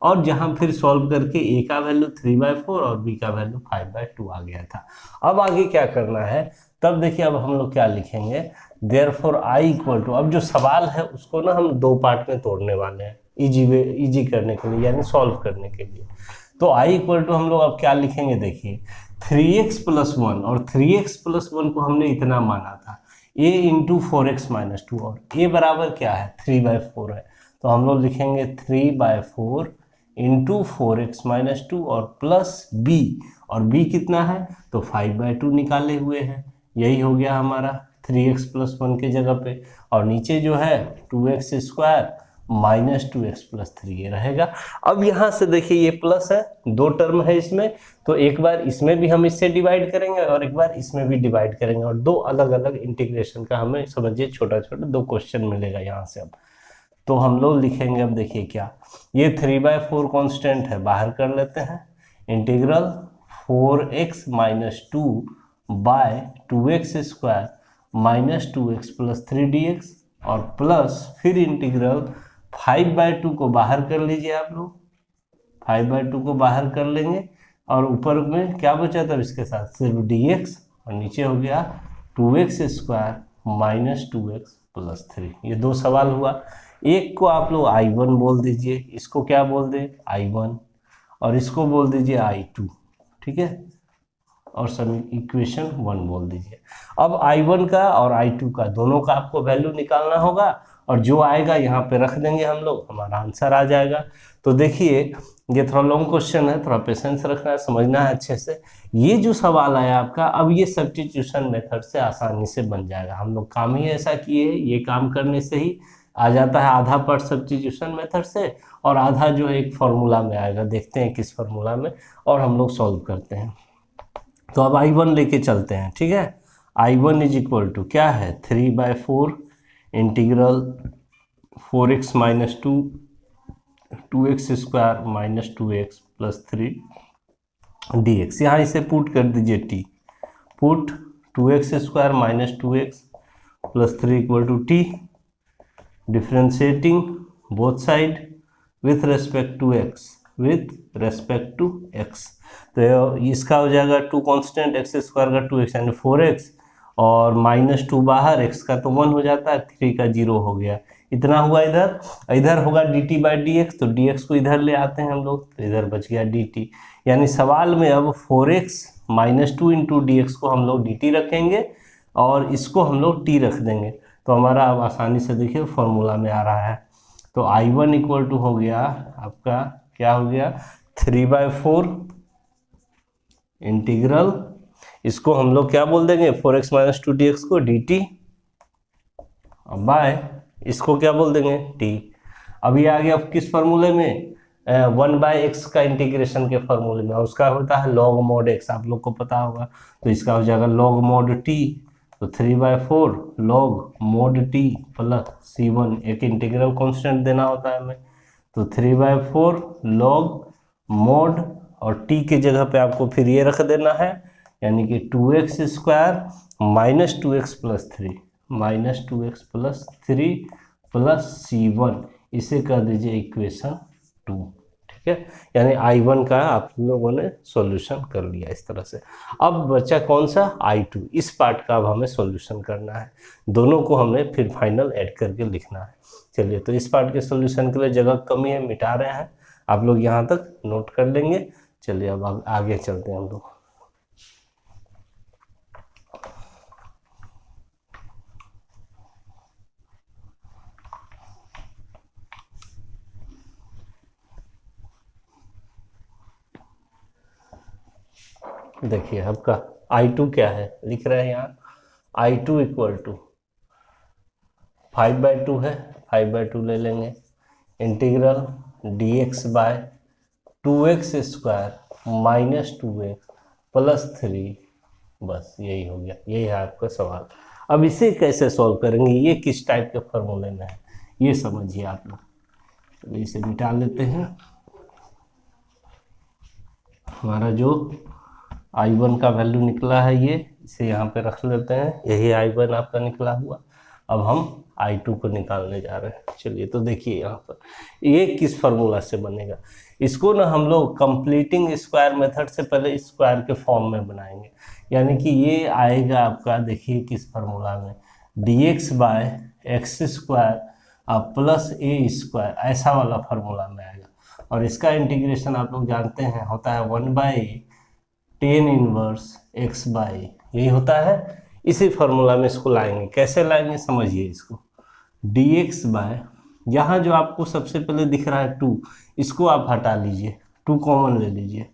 और जहां फिर सॉल्व करके a का वैल्यू 3/4 और b का वैल्यू 5/2 आ गया था। अब आगे क्या करना है, तब देखिए अब हम लोग क्या लिखेंगे, देयरफॉर i इक्वल टू, अब जो सवाल है उसको ना हम दो पार्ट में तोड़ने वाले हैं इजी करने के लिए, यानी सॉल्व करने के लिए। तो i इक्वल टू हम लोग अब क्या लिखेंगे, देखिए 3x प्लस 1, और 3x प्लस 1 को हमने इतना माना था a इंटू 4x माइनस 2, और a बराबर क्या है 3/4 है, तो हम लोग लिखेंगे 3/4 इंटू 4x माइनस 2 और प्लस b, और b कितना है तो 5/2 निकाले हुए हैं, यही हो गया हमारा 3x प्लस 1 के जगह पे, और नीचे जो है 2x square minus 2x plus 3 ये रहेगा। अब यहाँ से देखिए ये प्लस है, दो टर्म है इसमें, तो एक बार इसमें भी हम इससे डिवाइड करेंगे और एक बार इसमें भी डिवाइड करेंगे, और दो अलग अलग इंटीग्रेशन का हमें समझिए छोटा छोटा दो क्वेश्चन मिलेगा यहाँ से। अब तो हम लोग लिखेंगे, अब देखिए क्या, ये 3/4 कॉन्स्टेंट है, बाहर कर लेते हैं, integral 4x minus 2 by 2x square minus 2x plus 3 dx, और प्लस फिर इंटीग्रल 5/2 को बाहर कर लीजिए आप लोग, 5/2 को बाहर कर लेंगे, और ऊपर में क्या बचा था इसके साथ सिर्फ dx, और नीचे हो गया 2x square minus 2x plus 3। ये दो सवाल हुआ, एक को आप लोग I1 बोल दीजिए, इसको क्या बोल दे I1, और इसको बोल दीजिए I2, ठीक है, और सम इक्वेशन 1 बोल दीजिए। अब I1 का और I2 का दोनों का आपको वैल्यू निकालना होगा, और जो आएगा यहाँ पे रख देंगे हम लोग, हमारा आंसर आ जाएगा। तो देखिए ये थोड़ा लॉन्ग क्वेश्चन है, थोड़ा पेशेंस रखना है, समझना है अच्छे से। ये जो सवाल आया आपका, अब ये सब्स्टिट्यूशन मेथड से आसानी से बन जाएगा, हम लोग काम ही ऐसा किए, ये काम करने से ही आ जाता है, आधा पार्ट सब्स्टिट्यूशन मेथड से और आधा जो है एक फार्मूला में आएगा, देखते हैं किस फार्मूला में, और हम लोग सॉल्व करते हैं। तो अब I1 लेके चलते हैं, ठीक है। I1 इज इक्वल टू क्या है 3/4 integral 4x minus 2 2x square minus 2x plus 3 dx, यहाँ इसे पुट कर दीजिए t, put 2x square minus 2x plus 3 equal to t, differentiating both side with respect to x, with respect to x, तो इसका हो जाएगा 2 constant x square का 2x यानी 4x, और माइनस 2 बाहर, x का तो 1 हो जाता है, 3 का 0 हो गया, इतना हुआ। इधर इधर होगा dt बाई dx, तो dx को इधर ले आते हैं हम लोग, तो इधर बच गया dt, यानी सवाल में अब 4x माइनस 2 इंटू डी को हम लोग dt रखेंगे और इसको हम लोग t रख देंगे, तो हमारा अब आसानी से देखिए फॉर्मूला में आ रहा है। तो I1 इक्वल टू हो गया आपका क्या हो गया 3/4 इंटीग्रल, इसको हम लोग क्या बोल देंगे 4x माइनस 2 dx को dt, बाय इसको क्या बोल देंगे t। अब ये आ गया किस फार्मूले में 1/x का इंटीग्रेशन के फार्मूले में, उसका होता है log mod x, आप लोग को पता होगा, तो इसका हो जाएगा log mod t, तो 3/4 log mod t plus c1, एक इंटीग्रल कांस्टेंट देना होता है हमें, तो 3/4 log mod, और t के जगह पे आपको फिर ये रख देना है, यानी कि 2x square minus 2x plus 3 minus 2x plus 3 plus c1, इसे कर दीजिए इक्वेशन 2, ठीक है। यानी I1 का आप लोगों ने सॉल्यूशन कर लिया इस तरह से। अब बचा कौन सा I2, इस पार्ट का अब हमें सॉल्यूशन करना है, दोनों को हमें फिर फाइनल ऐड करके लिखना है। चलिए, तो इस पार्ट के सॉल्यूशन के लिए जगह कमी है, मिटा रहे हैं, आप लोग यहाँ तक नोट कर लेंगे। चलिए अब आगे चलते हैं हम लोग। देखिए आपका I2 क्या है, लिख रहे हैं यहाँ I2 इक्वल टू 5/2 है, 5/2 ले लेंगे, integral dx by 2x square minus 2x plus 3, बस यही हो गया, यही है आपका सवाल। अब इसे कैसे सॉल्व करेंगे, ये किस टाइप के फॉर्मूले में है ये समझिए आप लोग। तो इसे मिटा लेते हैं, हमारा जो I1 का वैल्यू निकला है ये, इसे यहाँ पे रख लेते हैं, यही I1 आपका निकला हुआ। अब हम I2 को निकालने जा रहे हैं। चलिए तो देखिए यहाँ पर ये किस फार्मूला से बनेगा, इसको ना हम लोग कंप्लीटिंग स्क्वायर मेथड से पहले स्क्वायर के फॉर्म में बनाएंगे। यानी कि ये आएगा आपका, देखिए किस फार्मूला में, dx by X square plus A square, ऐसा वाला फार्मूला में आएगा। और इसका इंटीग्रेशन आप लोग जानते हैं होता है 1/tan इनवर्स x बाई, यही होता है। इसी फार्मूला में इसको लाएंगे। कैसे लाएंगे समझिए इसको, dx बाय, यहाँ जो आपको सबसे पहले दिख रहा है 2, इसको आप हटा लीजिए, 2 कॉमन ले लीजिए,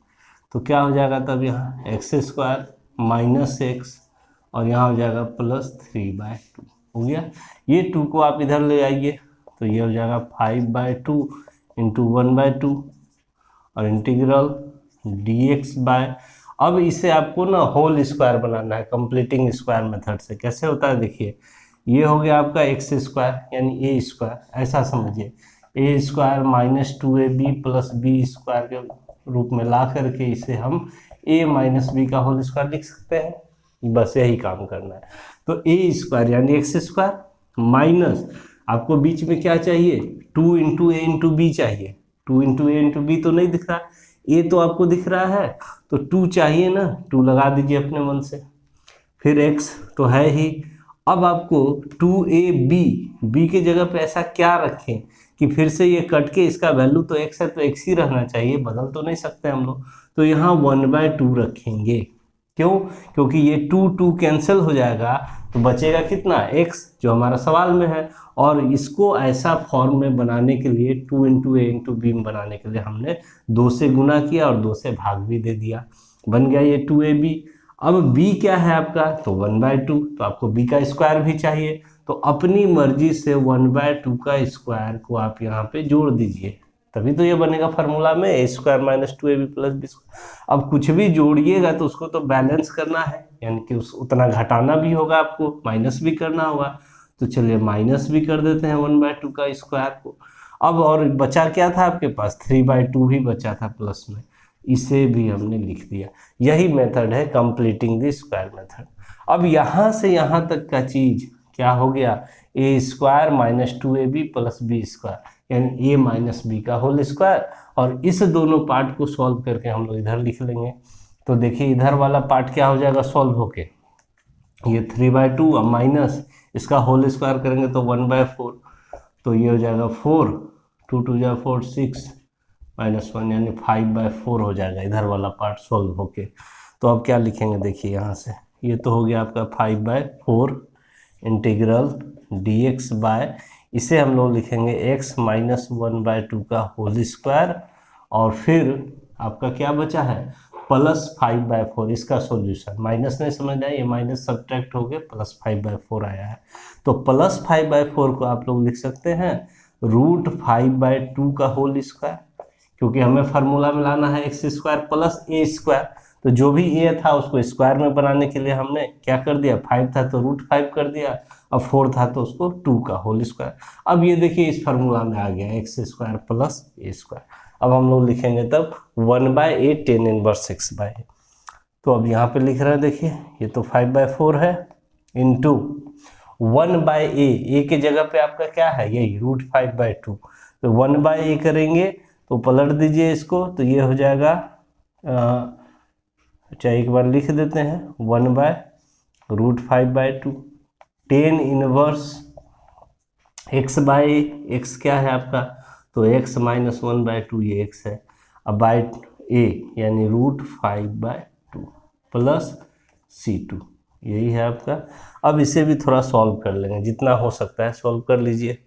तो क्या हो जाएगा तब यहाँ एक्स स्क्वायर माइनस एक्स, और यहाँ हो जाएगा प्लस 3/2 हो गया। ये 2 को आप इधर ले आइए तो ये हो जाएगा 5/2 इंटू 1/2 और इंटीग्रल dx बाय, अब इसे आपको ना होल स्क्वायर बनाना है कंप्लीटिंग स्क्वायर मेथड से। कैसे होता है देखिए, ये हो गया आपका एक्स स्क्वायर यानी ए स्क्वायर, ऐसा समझिए, A square minus 2ab plus B square के रूप में ला करके इसे हम a माइनस बी का होल स्क्वायर लिख सकते हैं। बस यही काम करना है। तो ए स्क्वायर यानी एक्स स्क्वायर माइनस, आपको बीच में क्या चाहिए, 2 इंटू ए इंटू बी चाहिए। 2 इंटू ए इंटू बी तो नहीं दिख रहा, ए तो आपको दिख रहा है, तो 2 चाहिए ना, 2 लगा दीजिए अपने मन से। फिर x तो है ही, अब आपको 2ab के जगह पे ऐसा क्या रखें कि फिर से ये कट के इसका वैल्यू तो x है तो x ही रहना चाहिए, बदल तो नहीं सकते हम लोग, तो यहाँ 1/2 रखेंगे। क्यों? क्योंकि ये 2 कैंसिल हो जाएगा तो बचेगा कितना, x, जो हमारा सवाल में है। और इसको ऐसा फॉर्म में बनाने के लिए 2 इंटू ए इंटू बी में बनाने के लिए हमने 2 से गुना किया और 2 से भाग भी दे दिया, बन गया ये 2ab। अब b क्या है आपका, तो 1/2, तो आपको b का स्क्वायर भी चाहिए, तो अपनी मर्जी से 1/2 का स्क्वायर को आप यहाँ पे जोड़ दीजिए, तभी तो ये बनेगा फार्मूला में a square minus 2ab plus B square. अब कुछ भी जोड़िएगा तो उसको तो बैलेंस करना है, यानी कि उतना घटाना भी होगा, आपको माइनस भी करना होगा। तो चलिए माइनस भी कर देते हैं 1/2 का स्क्वायर को। अब और बचा क्या था आपके पास, 3/2 भी बचा था प्लस में, इसे भी हमने लिख दिया। यही मेथड है कंप्लीटिंग द स्क्वायर मेथड। अब यहाँ से यहाँ तक का चीज क्या हो गया, A square minus 2ab plus B square, यानी a माइनस बी का होल स्क्वायर। और इस दोनों पार्ट को सॉल्व करके हम लोग इधर लिख लेंगे। तो देखिए इधर वाला पार्ट क्या हो जाएगा सॉल्व होके, ये 3/2 और माइनस इसका होल स्क्वायर करेंगे तो 1/4, तो ये हो जाएगा 4, 2 2 जा 4 6 -1 यानी 5/4 हो जाएगा इधर वाला पार्ट सॉल्व होके। तो अब क्या लिखेंगे देखिए यहाँ से, ये तो हो गया आपका 5/4 इंटीग्रल dx बाय, इसे हम लोग लिखेंगे x माइनस 1/2 का होल स्क्वायर, और फिर आपका क्या बचा है प्लस 5/4, इसका सॉल्यूशन। माइनस नहीं समझ आया, ये माइनस सब्ट्रैक्ट हो गया, प्लस 5/4 आया है। तो प्लस 5/4 को आप लोग लिख सकते हैं √5/2 का होल स्क्वायर, क्योंकि हमें फार्मूला में लाना है x square plus A square. तो जो भी ए था उसको स्क्वायर में बनाने के लिए हमने क्या कर दिया, 5 था तो √5 कर दिया, अब 4 था तो उसको 2 का होल स्क्वायर। अब ये देखिए इस फार्मूला में आ गया x square plus A square. अब हम लोग लिखेंगे तब 1/8 tan इनवर्स x/a। तो अब यहाँ पे लिख रहे हैं देखिए, ये तो 5/4 है इंटू 1/a, के जगह पे आपका क्या है यही √5/2, तो 1/a करेंगे तो पलट दीजिए इसको, तो ये हो जाएगा, अच्छा एक बार लिख देते हैं 1/√5/2 tan इनवर्स x/a, x क्या है आपका, तो x माइनस 1/2 ये x है, अब बाय a यानी √5/2 प्लस c2, यही है आपका। अब इसे भी थोड़ा सॉल्व कर लेंगे, जितना हो सकता है सॉल्व कर लीजिए।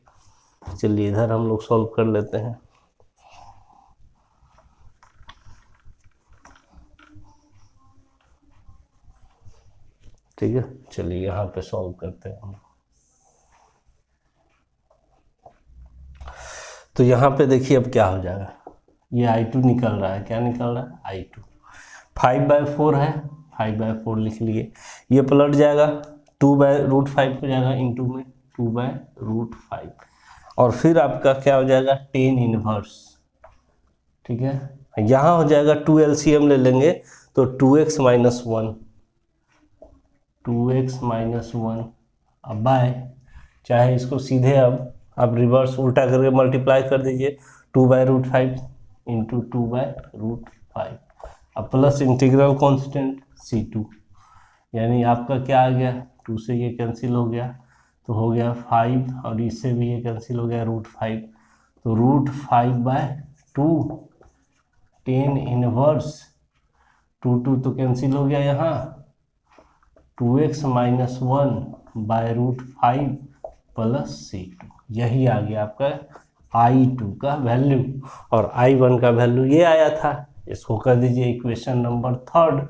चलिए इधर हम लोग सॉल्व कर लेते हैं। ठीक है, चलिए यहाँ पे सॉल्व करते हैं हम। तो यहाँ पे देखिए अब क्या हो जाएगा, ये I2 निकल रहा है, क्या निकल रहा है I2, 5/4 है, 5/4 लिख लिए, ये पलट जाएगा 2/√5 हो जाएगा इंटू में 2/√5, और फिर आपका क्या हो जाएगा tan इनवर्स। ठीक है, यहाँ हो जाएगा 2 LCM ले लेंगे तो 2x माइनस 1 अब बाय चाहे इसको सीधे अब आप रिवर्स उल्टा करके मल्टीप्लाई कर दीजिए, 2/√5 इंटू 2/√5, अब प्लस इंटीग्रल कांस्टेंट C2, यानी आपका क्या आ गया, 2 से ये कैंसिल हो गया तो हो गया 5, और इससे भी ये कैंसिल हो गया √5, तो √5/2 tan इनवर्स 2 तो कैंसिल हो गया यहाँ, 2x - 1/√5 प्लस C2, यही आ गया आपका I2 का वैल्यू, और I1 का वैल्यू ये आया था। इसको कर दीजिए इक्वेशन नंबर 3।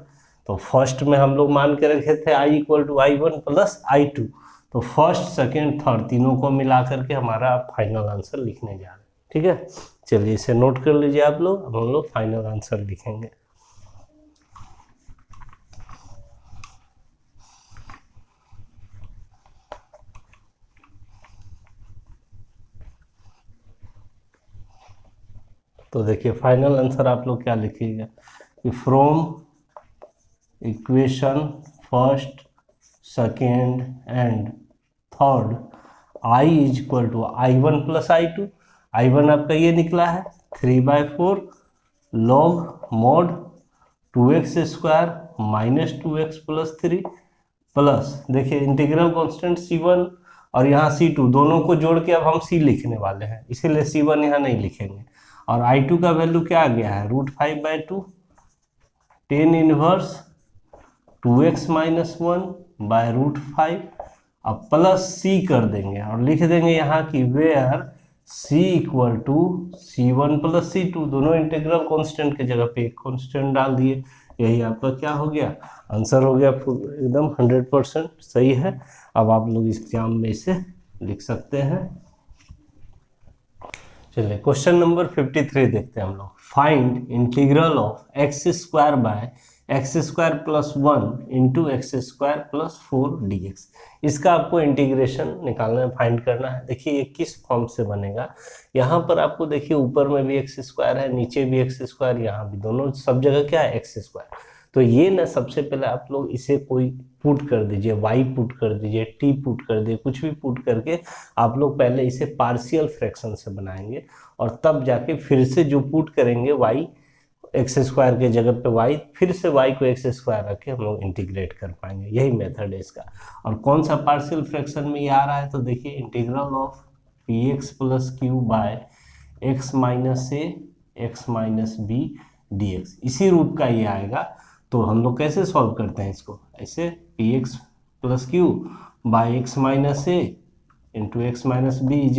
तो फर्स्ट में हम लोग मान के रखे थे I = I1 + I2, तो फर्स्ट सेकेंड थर्ड तीनों को मिला करके हमारा फाइनल आंसर लिखने जा रहे हैं। ठीक है, चलिए इसे नोट कर लीजिए आप लोग, अब हम लोग फाइनल आंसर लिखेंगे। तो देखिए फाइनल आंसर आप लोग क्या लिखिएगा कि from equation first second and third I = I1 + I2, I1 आपका ये निकला है 3/4 log mod 2x² - 2x + 3 plus, देखिए इंटीग्रल कांस्टेंट C1 और यहाँ C2 दोनों को जोड़ के अब हम C लिखने वाले हैं, इसीलिए C1 यहाँ नहीं लिखेंगे। और I2 का वैल्यू क्या आ गया है, √5/2 tan इनवर्स 2x - 1/√5, अब प्लस C कर देंगे और लिख देंगे यहाँ की वेयर C = C1 + C2, दोनों इंटीग्रल कांस्टेंट की जगह पे एक कांस्टेंट डाल दिए, यही आपका क्या हो गया, आंसर हो गया, एकदम 100% सही है। अब आप लोग इस एग्जाम में इसे लिख सकते हैं। चलिए क्वेश्चन नंबर 53 देखते हैं हम लोग। Find integral of x² / x² + 1 into x² + 4 dx। इसका आपको इंटीग्रेशन निकालना है, फाइंड करना है। देखिए ये किस फॉर्म से बनेगा, यहाँ पर आपको देखिए ऊपर में भी x² है, नीचे भी x², यहाँ भी, दोनों सब जगह क्या है x²। तो ये ना सबसे पहले आप लोग इसे कोई पुट कर दीजिए, y पुट कर दीजिए, t पुट कर दीजिए, कुछ भी पुट करके आप लोग पहले इसे पार्शियल फ्रैक्शन से बनाएंगे, और तब जाके फिर से जो पुट करेंगे y x² के जगह पे y, फिर से y को x² रख के हम लोग इंटीग्रेट कर पाएंगे, यही मेथड है इसका। और कौन सा पार्शियल फ्रैक्शन में ये आ रहा है, तो देखिए integral of px + q / x - a x - b dx, इसी रूप का ये आएगा। तो हम लोग कैसे सॉल्व करते हैं इसको, ऐसे px + q / x - a into x - b =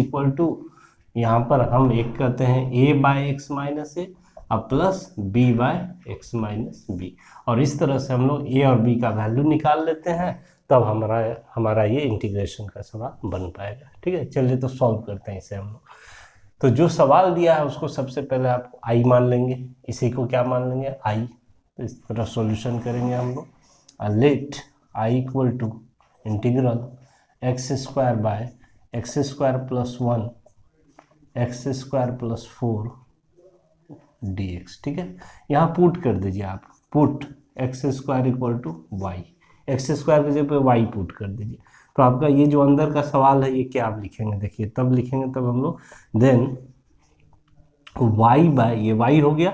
यहाँ पर हम एक कहते हैं a / x - a अब प्लस b / x - b, और इस तरह से हम लोग a और b का वैल्यू निकाल लेते हैं, तब हमारा ये इंटीग्रेशन का सवाल बन पाएगा। ठीक है, चलिए तो सॉल्व करते हैं इसे हम लोग। तो जो सवाल दिया है उसको सबसे पहले आप i मान लेंगे, इसी को क्या मान लेंगे, i। तो इस तरह सॉल्यूशन करेंगे हम लोग। Let i = integral x² / x² + 1 x² + 4 dx। ठीक है, यहाँ पुट कर दीजिए आप, पुट x² = y, x² की जगह पे y पुट कर दीजिए। तो आपका ये जो अंदर का सवाल है ये क्या आप लिखेंगे, देखिए तब लिखेंगे तब हम लोग देन y/ ये y हो गया,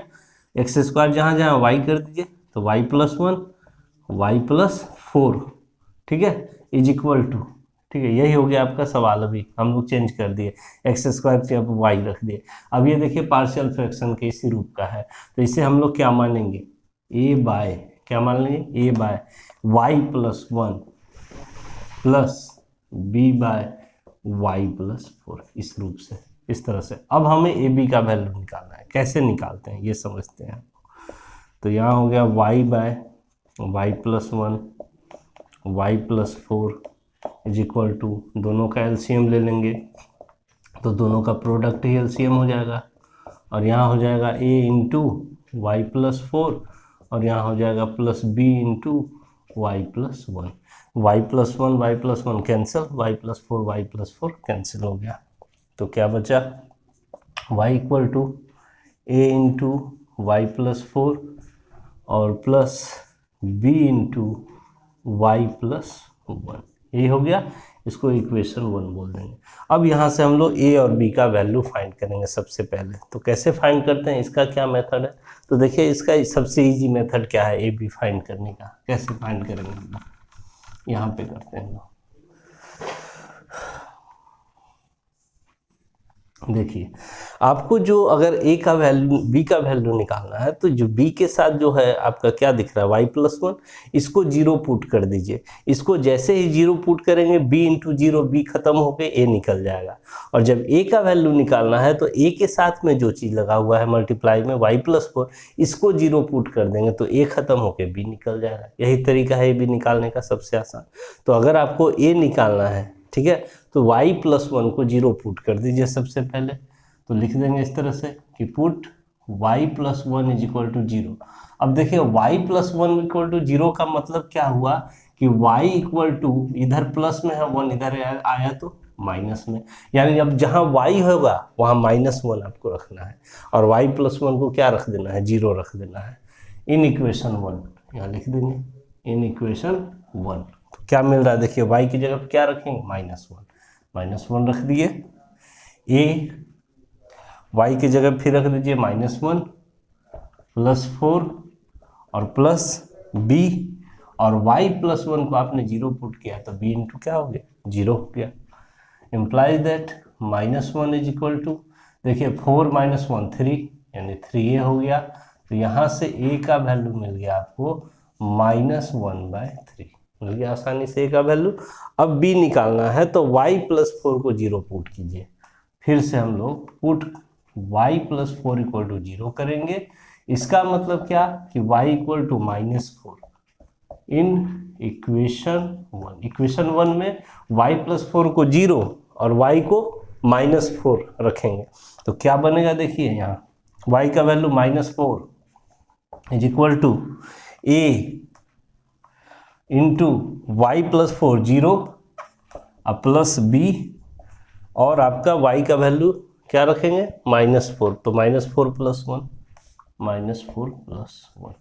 x² जहाँ जहाँ y कर दीजिए, तो y + 1 y + 4, ठीक है, = ठीक है, यही हो गया आपका सवाल। अभी हम लोग चेंज कर दिए, x² से अब y रख दिए। अब ये देखिए पार्शियल फ्रैक्शन के इसी रूप का है, तो इसे हम लोग क्या मानेंगे, क्या मान लेंगे, a / y + 1 plus b / y + 4, इस रूप से, इस तरह से। अब हमें a b का वैल्यू निकालना है, कैसे निकालते हैं ये समझते हैं। तो यहाँ हो गया y / y + 1 y + 4 = दोनों का एलसीएम ले लेंगे, तो दोनों का प्रोडक्ट ही एलसीएम हो जाएगा, और यहाँ हो जाएगा a × y + 4 और यहाँ हो जाएगा plus b × y + 1, y + 1 y + 1 cancel, y + 4 y + 4 cancel हो गया। तो क्या बचा, y = a × y + 4 और प्लस b × y + 1, ये हो गया इसको इक्वेशन 1 बोल देंगे। अब यहाँ से हम लोग ए और बी का वैल्यू फाइंड करेंगे सबसे पहले। तो कैसे फाइंड करते हैं, इसका क्या मेथड है? तो देखिए इसका सबसे इजी मेथड क्या है ए बी फाइंड करने का। कैसे फाइंड करेंगे, यहाँ पे करते हैं। देखिए आपको जो अगर ए का वैल्यू बी का वैल्यू निकालना है तो जो बी के साथ जो है आपका क्या दिख रहा है y+1, इसको 0 पुट कर दीजिए। इसको जैसे ही 0 पुट करेंगे b इंटू 0 b खत्म होकर a निकल जाएगा। और जब a का वैल्यू निकालना है तो a के साथ में जो चीज़ लगा हुआ है मल्टीप्लाई में y+4, इसको 0 पुट कर देंगे तो a खत्म होकर b निकल जाएगा। यही तरीका है b निकालने का सबसे आसान। तो अगर आपको a निकालना है, ठीक है, तो y+1 को 0 पुट कर दीजिए सबसे पहले। तो लिख देंगे इस तरह से कि put y+1 is equal to 0। अब देखिए y+1 इक्वल टू 0 का मतलब क्या हुआ कि y इक्वल टू इधर प्लस में है 1, इधर आया तो माइनस में, यानी अब जहाँ y होगा वहाँ -1 आपको रखना है और y+1 को क्या रख देना है, 0 रख देना है। इन इक्वेशन 1 यहाँ लिख देंगे, इन इक्वेशन 1। तो क्या मिल रहा है, देखिए y की जगह पर क्या रखेंगे, -1 रख दिए। a y की जगह फिर रख दीजिए -1 +4 और प्लस b, और y+1 को आपने 0 पुट किया तो b इंटू क्या हो गया, 0 हो गया। Implies that -1 is equal to, देखिए 4 - 1 3, यानी 3a हो गया। तो यहाँ से a का वैल्यू मिल गया आपको -1/3, मिल गया आसानी से a का वैल्यू। अब b निकालना है तो y+4 को 0 पुट कीजिए। फिर से हम लोग पुट y+4 इक्वल टू 0 करेंगे। इसका मतलब क्या कि y equal to -4 in equation 1। Equation 1 में y+4 को 0 और y को -4 रखेंगे तो क्या बनेगा, देखिए यहाँ y का value -4 is equal to a into y+4 0 plus b, और आपका y का वैल्यू क्या रखेंगे, -4, तो -4 + 1, -4 + 1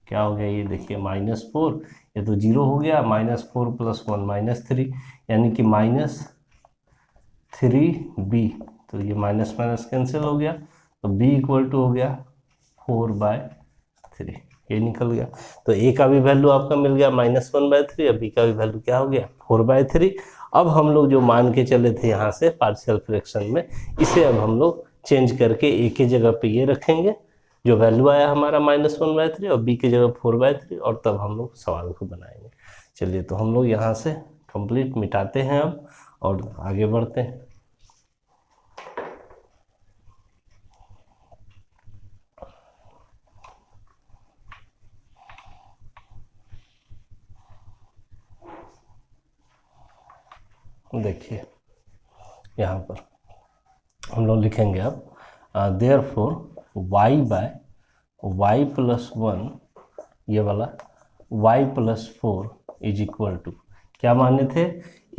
क्या हो गया, ये देखिए -4, ये तो 0 हो गया, -4 + 1 -3, यानी कि -3b। तो ये माइनस माइनस कैंसिल हो गया, तो b इक्वल टू हो गया 4/3, ये निकल गया। तो a का भी वैल्यू आपका मिल गया -1/3, और b का भी वैल्यू क्या हो गया, 4/3। अब हम लोग जो मान के चले थे यहाँ से पार्शियल फ्रैक्शन में, इसे अब हम लोग चेंज करके a की जगह पे ये रखेंगे, जो वैल्यू आया हमारा -1/3, और b की जगह 4/3, और तब हम लोग सवाल को बनाएंगे। चलिए तो हम लोग यहाँ से कंप्लीट मिटाते हैं अब और आगे बढ़ते हैं। देखिए यहाँ पर हम लोग लिखेंगे अब देयरफॉर y/y+1, ये वाला y+4 इज इक्वल टू, क्या माने थे,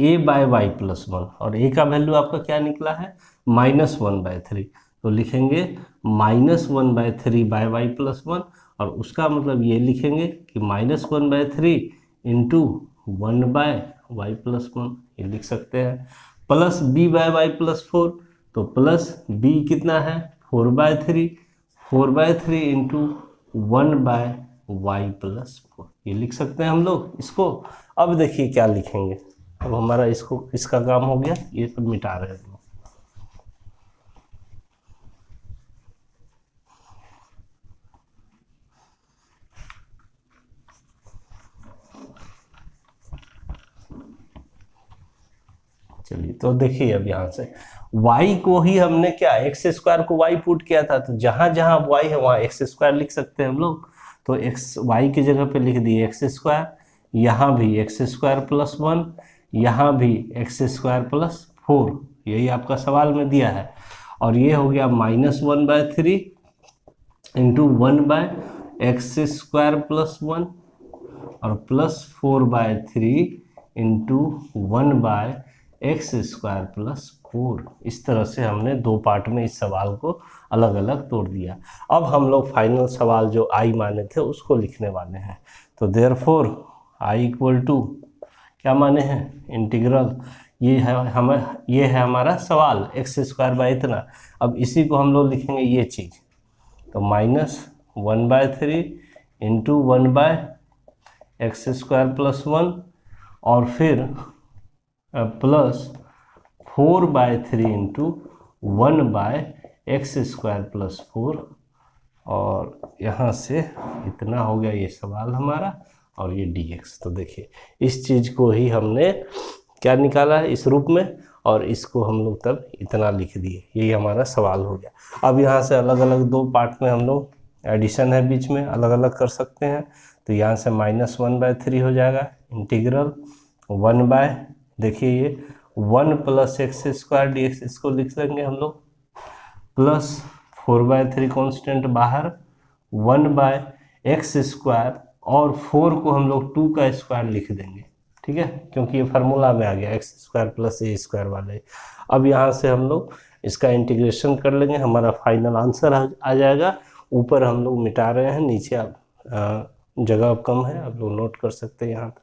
a/y+1, और a का वैल्यू आपका क्या निकला है, -1/3। तो लिखेंगे -1/3/y+1, और उसका मतलब ये लिखेंगे कि -1/3 इंटू 1/y+1, ये लिख सकते हैं, प्लस b/y+4, तो प्लस b कितना है, 4/3, 4/3 इंटू 1/y+4, ये लिख सकते हैं हम लोग इसको। अब देखिए क्या लिखेंगे, अब हमारा इसका काम हो गया, ये सब मिटा रहे हैं। चलिए तो देखिए अब यहाँ से y को ही हमने क्या, x² को y पुट किया था, तो जहाँ जहाँ y है वहाँ x² लिख सकते हैं हम लोग। तो y की जगह पे लिख दिए x², यहाँ भी x² + 1, यहाँ भी x² + 4, यही आपका सवाल में दिया है। और ये हो गया -1/3 इंटू 1/x² + 1, और प्लस 4/3 इंटू 1/x² + 4। इस तरह से हमने दो पार्ट में इस सवाल को अलग अलग तोड़ दिया। अब हम लोग फाइनल सवाल जो आई माने थे उसको लिखने वाले हैं। तो देयरफॉर आई इक्वल टू क्या माने हैं, इंटीग्रल, ये है हमारा सवाल एक्स स्क्वायर बाई इतना। अब इसी को हम लोग लिखेंगे ये चीज़, तो -1/3 इंटू 1/x² + 1 और फिर प्लस 4/3 इंटू 1/x² + 4 और यहाँ से इतना हो गया ये सवाल हमारा और ये dx। तो देखिए इस चीज़ को ही हमने क्या निकाला है इस रूप में और इसको हम लोग तब इतना लिख दिए, यही हमारा सवाल हो गया। अब यहाँ से अलग अलग दो पार्ट में हम लोग एडिशन है बीच में अलग अलग कर सकते हैं। तो यहाँ से -1/3 हो जाएगा इंटीग्रल 1 देखिए ये 1 + x² dx, इसको लिख लेंगे हम लोग, प्लस 4/3 कॉन्स्टेंट बाहर 1/x² और 4 को हम लोग 2 का स्क्वायर लिख देंगे, ठीक है, क्योंकि ये फार्मूला में आ गया x² + a² वाले। अब यहाँ से हम लोग इसका इंटीग्रेशन कर लेंगे, हमारा फाइनल आंसर आ जाएगा। ऊपर हम लोग मिटा रहे हैं, नीचे आप जगह कम है, आप लोग नोट कर सकते हैं यहाँ पे।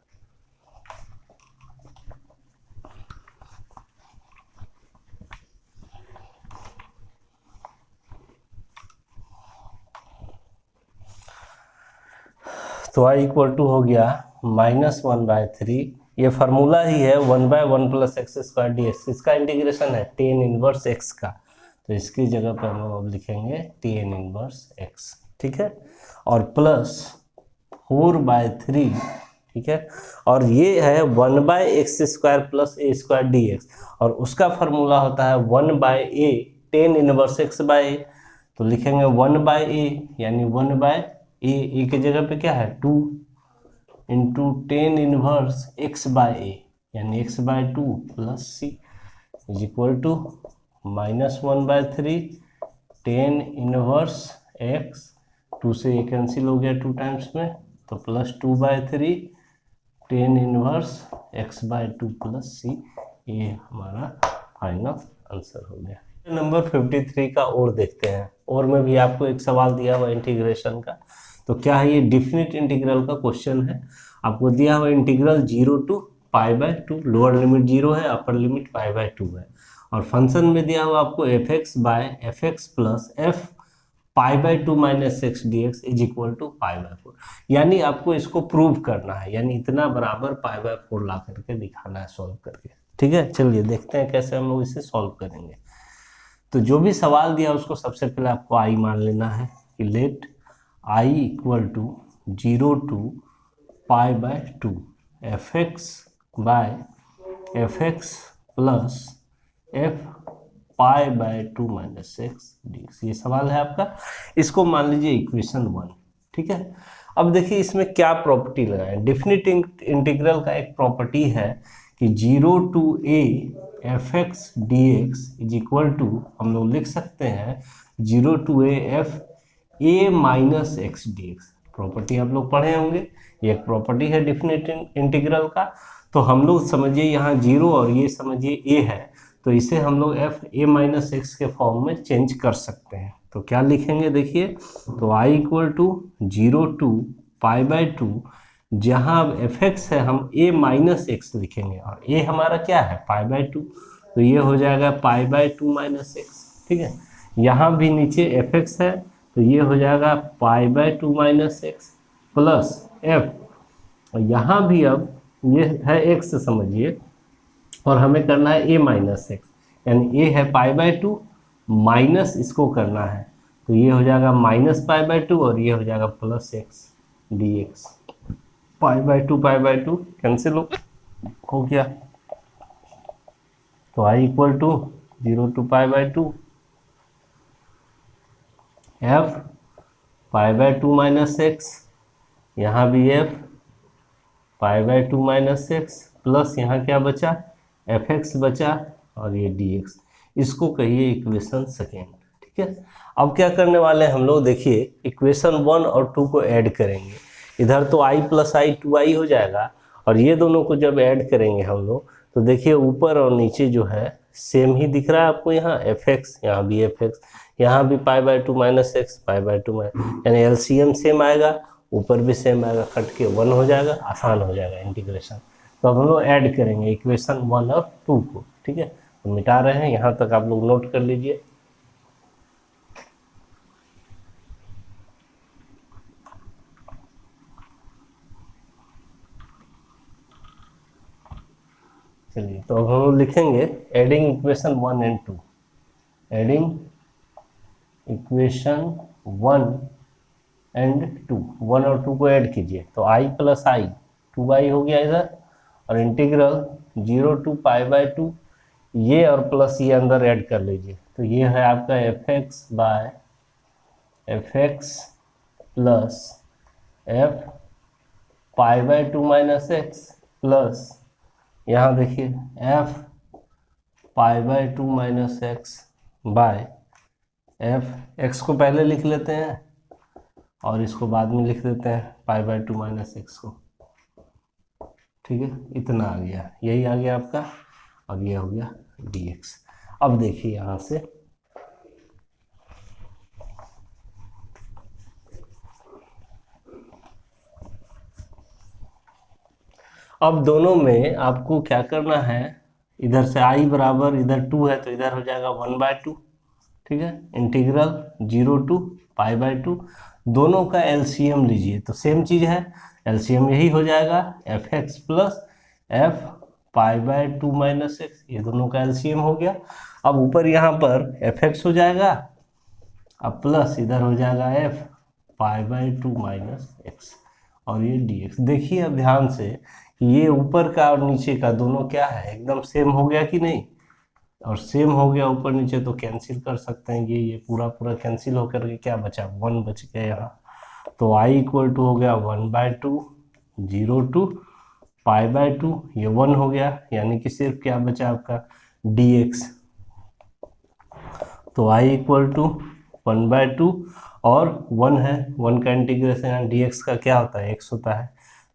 तो i = हो गया -1/3, ये फार्मूला ही है 1/1 + x² dx, इसका इंटीग्रेशन है tan इनवर्स x का, तो इसकी जगह पर हम अब लिखेंगे tan इनवर्स x, ठीक है, और प्लस 4/3, ठीक है, और ये है 1/x² + a² dx और उसका फार्मूला होता है 1/a tan इनवर्स x/a, तो लिखेंगे 1/a यानी 1/a, ए की जगह पे क्या है 2 इंटू tan इनवर्स x/a यानी x/2 + c is equal to -1/3 tan inverse x, 2 से ये कैंसिल हो गया 2 टाइम्स में, तो plus 2/3 tan inverse x/2 + c, ये हमारा फाइनल आंसर हो गया। नंबर 53 का और देखते हैं, और में भी आपको एक सवाल दिया हुआ इंटीग्रेशन का। तो क्या है, ये डिफिनिट इंटीग्रल का क्वेश्चन है। आपको दिया हुआ इंटीग्रल 0 टू π/2, लोअर लिमिट 0 है, अपर लिमिट π/2 है, और फंक्शन में दिया हुआ आपको fx/fx + f π/2 - x dx is equal to π/4, यानी आपको इसको प्रूव करना है, यानी इतना बराबर π/4 ला करके दिखाना है सॉल्व करके, ठीक है। चलिए देखते हैं कैसे हम लोग इसे सॉल्व करेंगे। तो जो भी सवाल दिया उसको सबसे पहले आपको i मान लेना है कि late i = 0 to π/2 fx/fx + f π/2 - x dx, ये सवाल है आपका। इसको मान लीजिए इक्वेशन 1, ठीक है। अब देखिए इसमें क्या प्रॉपर्टी लगाएं। डिफिनिट इंटीग्रल का एक प्रॉपर्टी है कि 0 to a fx dx is equal to, हम लोग लिख सकते हैं 0 to a f a - x dx। Property आप लोग पढ़े होंगे, ये एक प्रॉपर्टी है डिफिनिट इंटीग्रल का। तो हम लोग समझिए यहाँ 0 और ये समझिए a है, तो इसे हम लोग f a - x के फॉर्म में चेंज कर सकते हैं। तो क्या लिखेंगे देखिए, तो i = 0 टू π/2, जहाँ अब fx है हम a - x लिखेंगे और a हमारा क्या है π/2, तो ये हो जाएगा π/2 - x, ठीक है। यहाँ भी नीचे fx है, तो ये हो जाएगा π/2 - x प्लस f, और यहाँ भी अब ये है x समझिए और हमें करना है a - x, यानी a है π/2 माइनस इसको करना है, तो ये हो जाएगा -π/2 और ये हो जाएगा प्लस x dx। π/2 कैंसिल हो गया, तो i = 0 टू π/2 f π/2 - x, यहाँ भी f π/2 - x प्लस यहाँ क्या बचा fx बचा और ये dx, इसको कहिए इक्वेशन सेकेंड, ठीक है। अब क्या करने वाले हैं हम लोग, देखिए इक्वेशन 1 और 2 को ऐड करेंगे। इधर तो i + i 2i हो जाएगा और ये दोनों को जब ऐड करेंगे हम लोग, तो देखिए ऊपर और नीचे जो है सेम ही दिख रहा है आपको, यहाँ fx, यहाँ भी fx, यहाँ भी π/2 - x π/2 यानी एलसीएम सेम आएगा, ऊपर भी सेम आएगा, कट के 1 हो जाएगा, आसान हो जाएगा इंटीग्रेशन। तो अब हम लोग ऐड करेंगे इक्वेशन 1 और 2 को, ठीक है। तो मिटा रहे हैं, यहाँ तक आप लोग नोट कर लीजिए। चलिए, तो अब हम लोग लिखेंगे adding equation 1 and 2, adding equation 1 and 2, 1 और 2 को ऐड कीजिए तो i प्लस आई 2i हो गया इधर, और इंटीग्रल 0 टू पाई बाय 2, ये और प्लस ये अंदर ऐड कर लीजिए, तो ये है आपका fx by fx plus f pi by 2 minus X plus, यहाँ देखिए f pi by 2 minus X by f, x को पहले लिख लेते हैं और इसको बाद में लिख देते हैं पाई बाय 2 माइनस एक्स को, ठीक है। इतना आ गया, यही आ गया आपका, और ये हो गया dx। अब देखिए यहाँ से अब दोनों में आपको क्या करना है, इधर से i बराबर, इधर 2 है तो इधर हो जाएगा 1/2, ठीक है। इंटीग्रल 0 टू पाई बाय 2, दोनों का एलसीएम लीजिए, तो सेम चीज़ है, एलसीएम यही हो जाएगा fx plus f pi by 2 minus x, ये दोनों का एलसीएम हो गया। अब ऊपर यहाँ पर fx हो जाएगा, अब प्लस इधर हो जाएगा f pi by 2 minus x, और ये dx। देखिए अब ध्यान से कि ये ऊपर का और नीचे का दोनों क्या है, एकदम सेम हो गया कि नहीं, और सेम हो गया ऊपर नीचे, तो कैंसिल कर सकते हैं, ये पूरा पूरा कैंसिल होकर के क्या बचा, 1 बच गया यहाँ। तो i इक्वल टू हो गया 1/2, 0 टू पाई बाय 2, ये 1 हो गया, यानी कि सिर्फ क्या बचा आपका dx। तो i इक्वल टू 1/2 और 1 है, 1 का इंटीग्रेशन dx का क्या होता है, x होता है,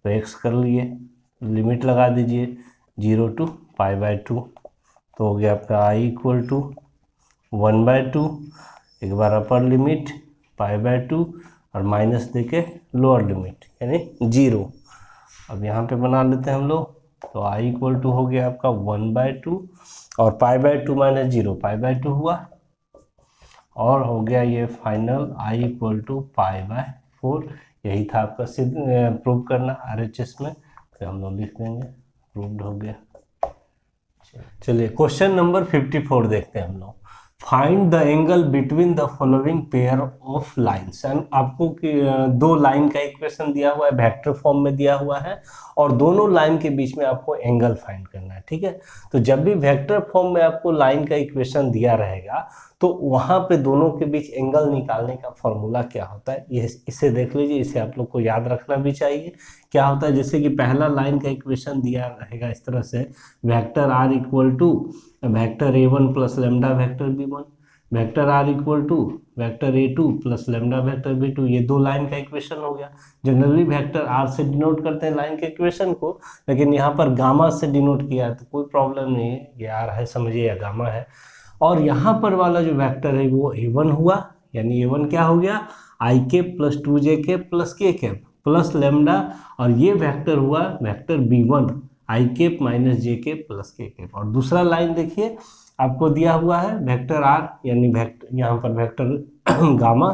तो x कर लिए, लिमिट लगा दीजिए 0 टू पाई बाय 2, तो हो गया आपका i इक्वल टू 1/2, एक बार अपर लिमिट पाई बाय 2 और माइनस देके लोअर लिमिट यानी 0। अब यहाँ पे बना लेते हैं हम लोग, तो i इक्वल टू हो गया आपका 1/2 और pi by 2 minus 0 pi by 2 हुआ, और हो गया ये final i equal to pi by 4। यही था आपका सिद्ध प्रूव करना RHS में, तो हम लोग लिख देंगे प्रूव्ड हो गया। चलिए क्वेश्चन नंबर 54 देखते हैं हम लोग। Find the angle between the following pair of lines. आपको दो लाइन का इक्वेशन दिया हुआ है, वेक्टर फॉर्म में दिया हुआ है, और दोनों लाइन के बीच में आपको एंगल फाइंड करना है, ठीक है। तो जब भी वेक्टर फॉर्म में आपको लाइन का इक्वेशन दिया रहेगा तो वहाँ पे दोनों के बीच एंगल निकालने का फॉर्मूला क्या होता है, ये इसे देख लीजिए, इसे आप लोग को याद रखना भी चाहिए। क्या होता है, जैसे कि पहला लाइन का इक्वेशन दिया रहेगा इस तरह से, vector r equal to vector a1 plus lambda vector b1, vector r equal to vector a2 plus lambda vector b2, ये दो लाइन का इक्वेशन हो गया। जनरली वेक्टर r से डिनोट करते हैं लाइन के इक्वेशन को, लेकिन यहाँ पर गामा से डिनोट किया है तो कोई प्रॉब्लम नहीं है, ये r है समझिए या गामा है। और यहाँ पर वाला जो वेक्टर है वो a1 हुआ, यानी a1 क्या हो गया, i cap plus 2j cap plus k cap plus lambda, और ये वेक्टर हुआ vector b1 i cap minus j cap plus k cap. और दूसरा लाइन देखिए आपको दिया हुआ है वेक्टर r, यानी वेक्टर यहाँ पर वेक्टर गामा,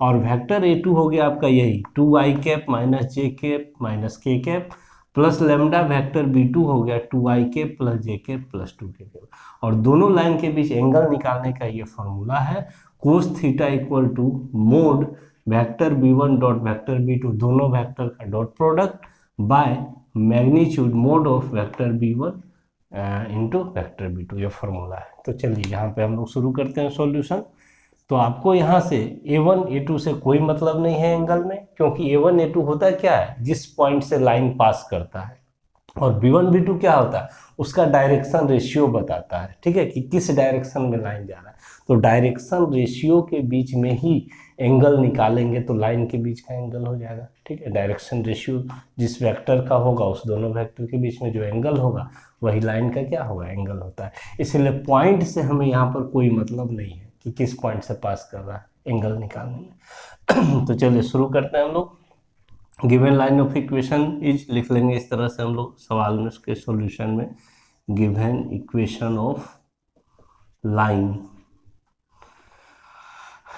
और वेक्टर a2 हो गया आपका यही 2i cap minus j cap minus k cap plus lambda, vector b2 हो गया 2i cap plus j cap plus 2k cap. और दोनों लाइन के बीच एंगल निकालने का ये फॉर्मूला है cos theta equal to mod vector b1 dot vector b2, दोनों वेक्टर का dot product, by magnitude mod of vector b1 into vector b2, ये फॉर्मूला है। तो चलिए यहाँ पे हम लोग शुरू करते हैं सॉल्यूशन। तो आपको यहाँ से a1 a2 से कोई मतलब नहीं है एंगल में, क्योंकि a1 a2 होता है क्या है, जिस पॉइंट से लाइन पास करता है, और b1 b2 क्या होता है, उसका डायरेक्शन रेशियो बताता है, ठीक है, कि किस डायरेक्शन में लाइन जा रहा है। तो डायरेक्शन रेशियो के बीच में ही एंगल निकालेंगे तो लाइन के बीच का एंगल हो जाएगा, ठीक है। डायरेक्शन रेशियो जिस वेक्टर का होगा उस दोनों वेक्टर के बीच में जो एंगल होगा वही लाइन का क्या होगा, एंगल होता है। इसलिए पॉइंट से हमें यहाँ पर कोई मतलब नहीं है कि किस पॉइंट से पास कर रहा है, एंगल निकालने में। तो चलिए शुरू करते हैं हम लोग। Given line of equation is लिख लेंगे इस तरह से हम लोग सवाल में, उसके सॉल्यूशन में, given equation of line,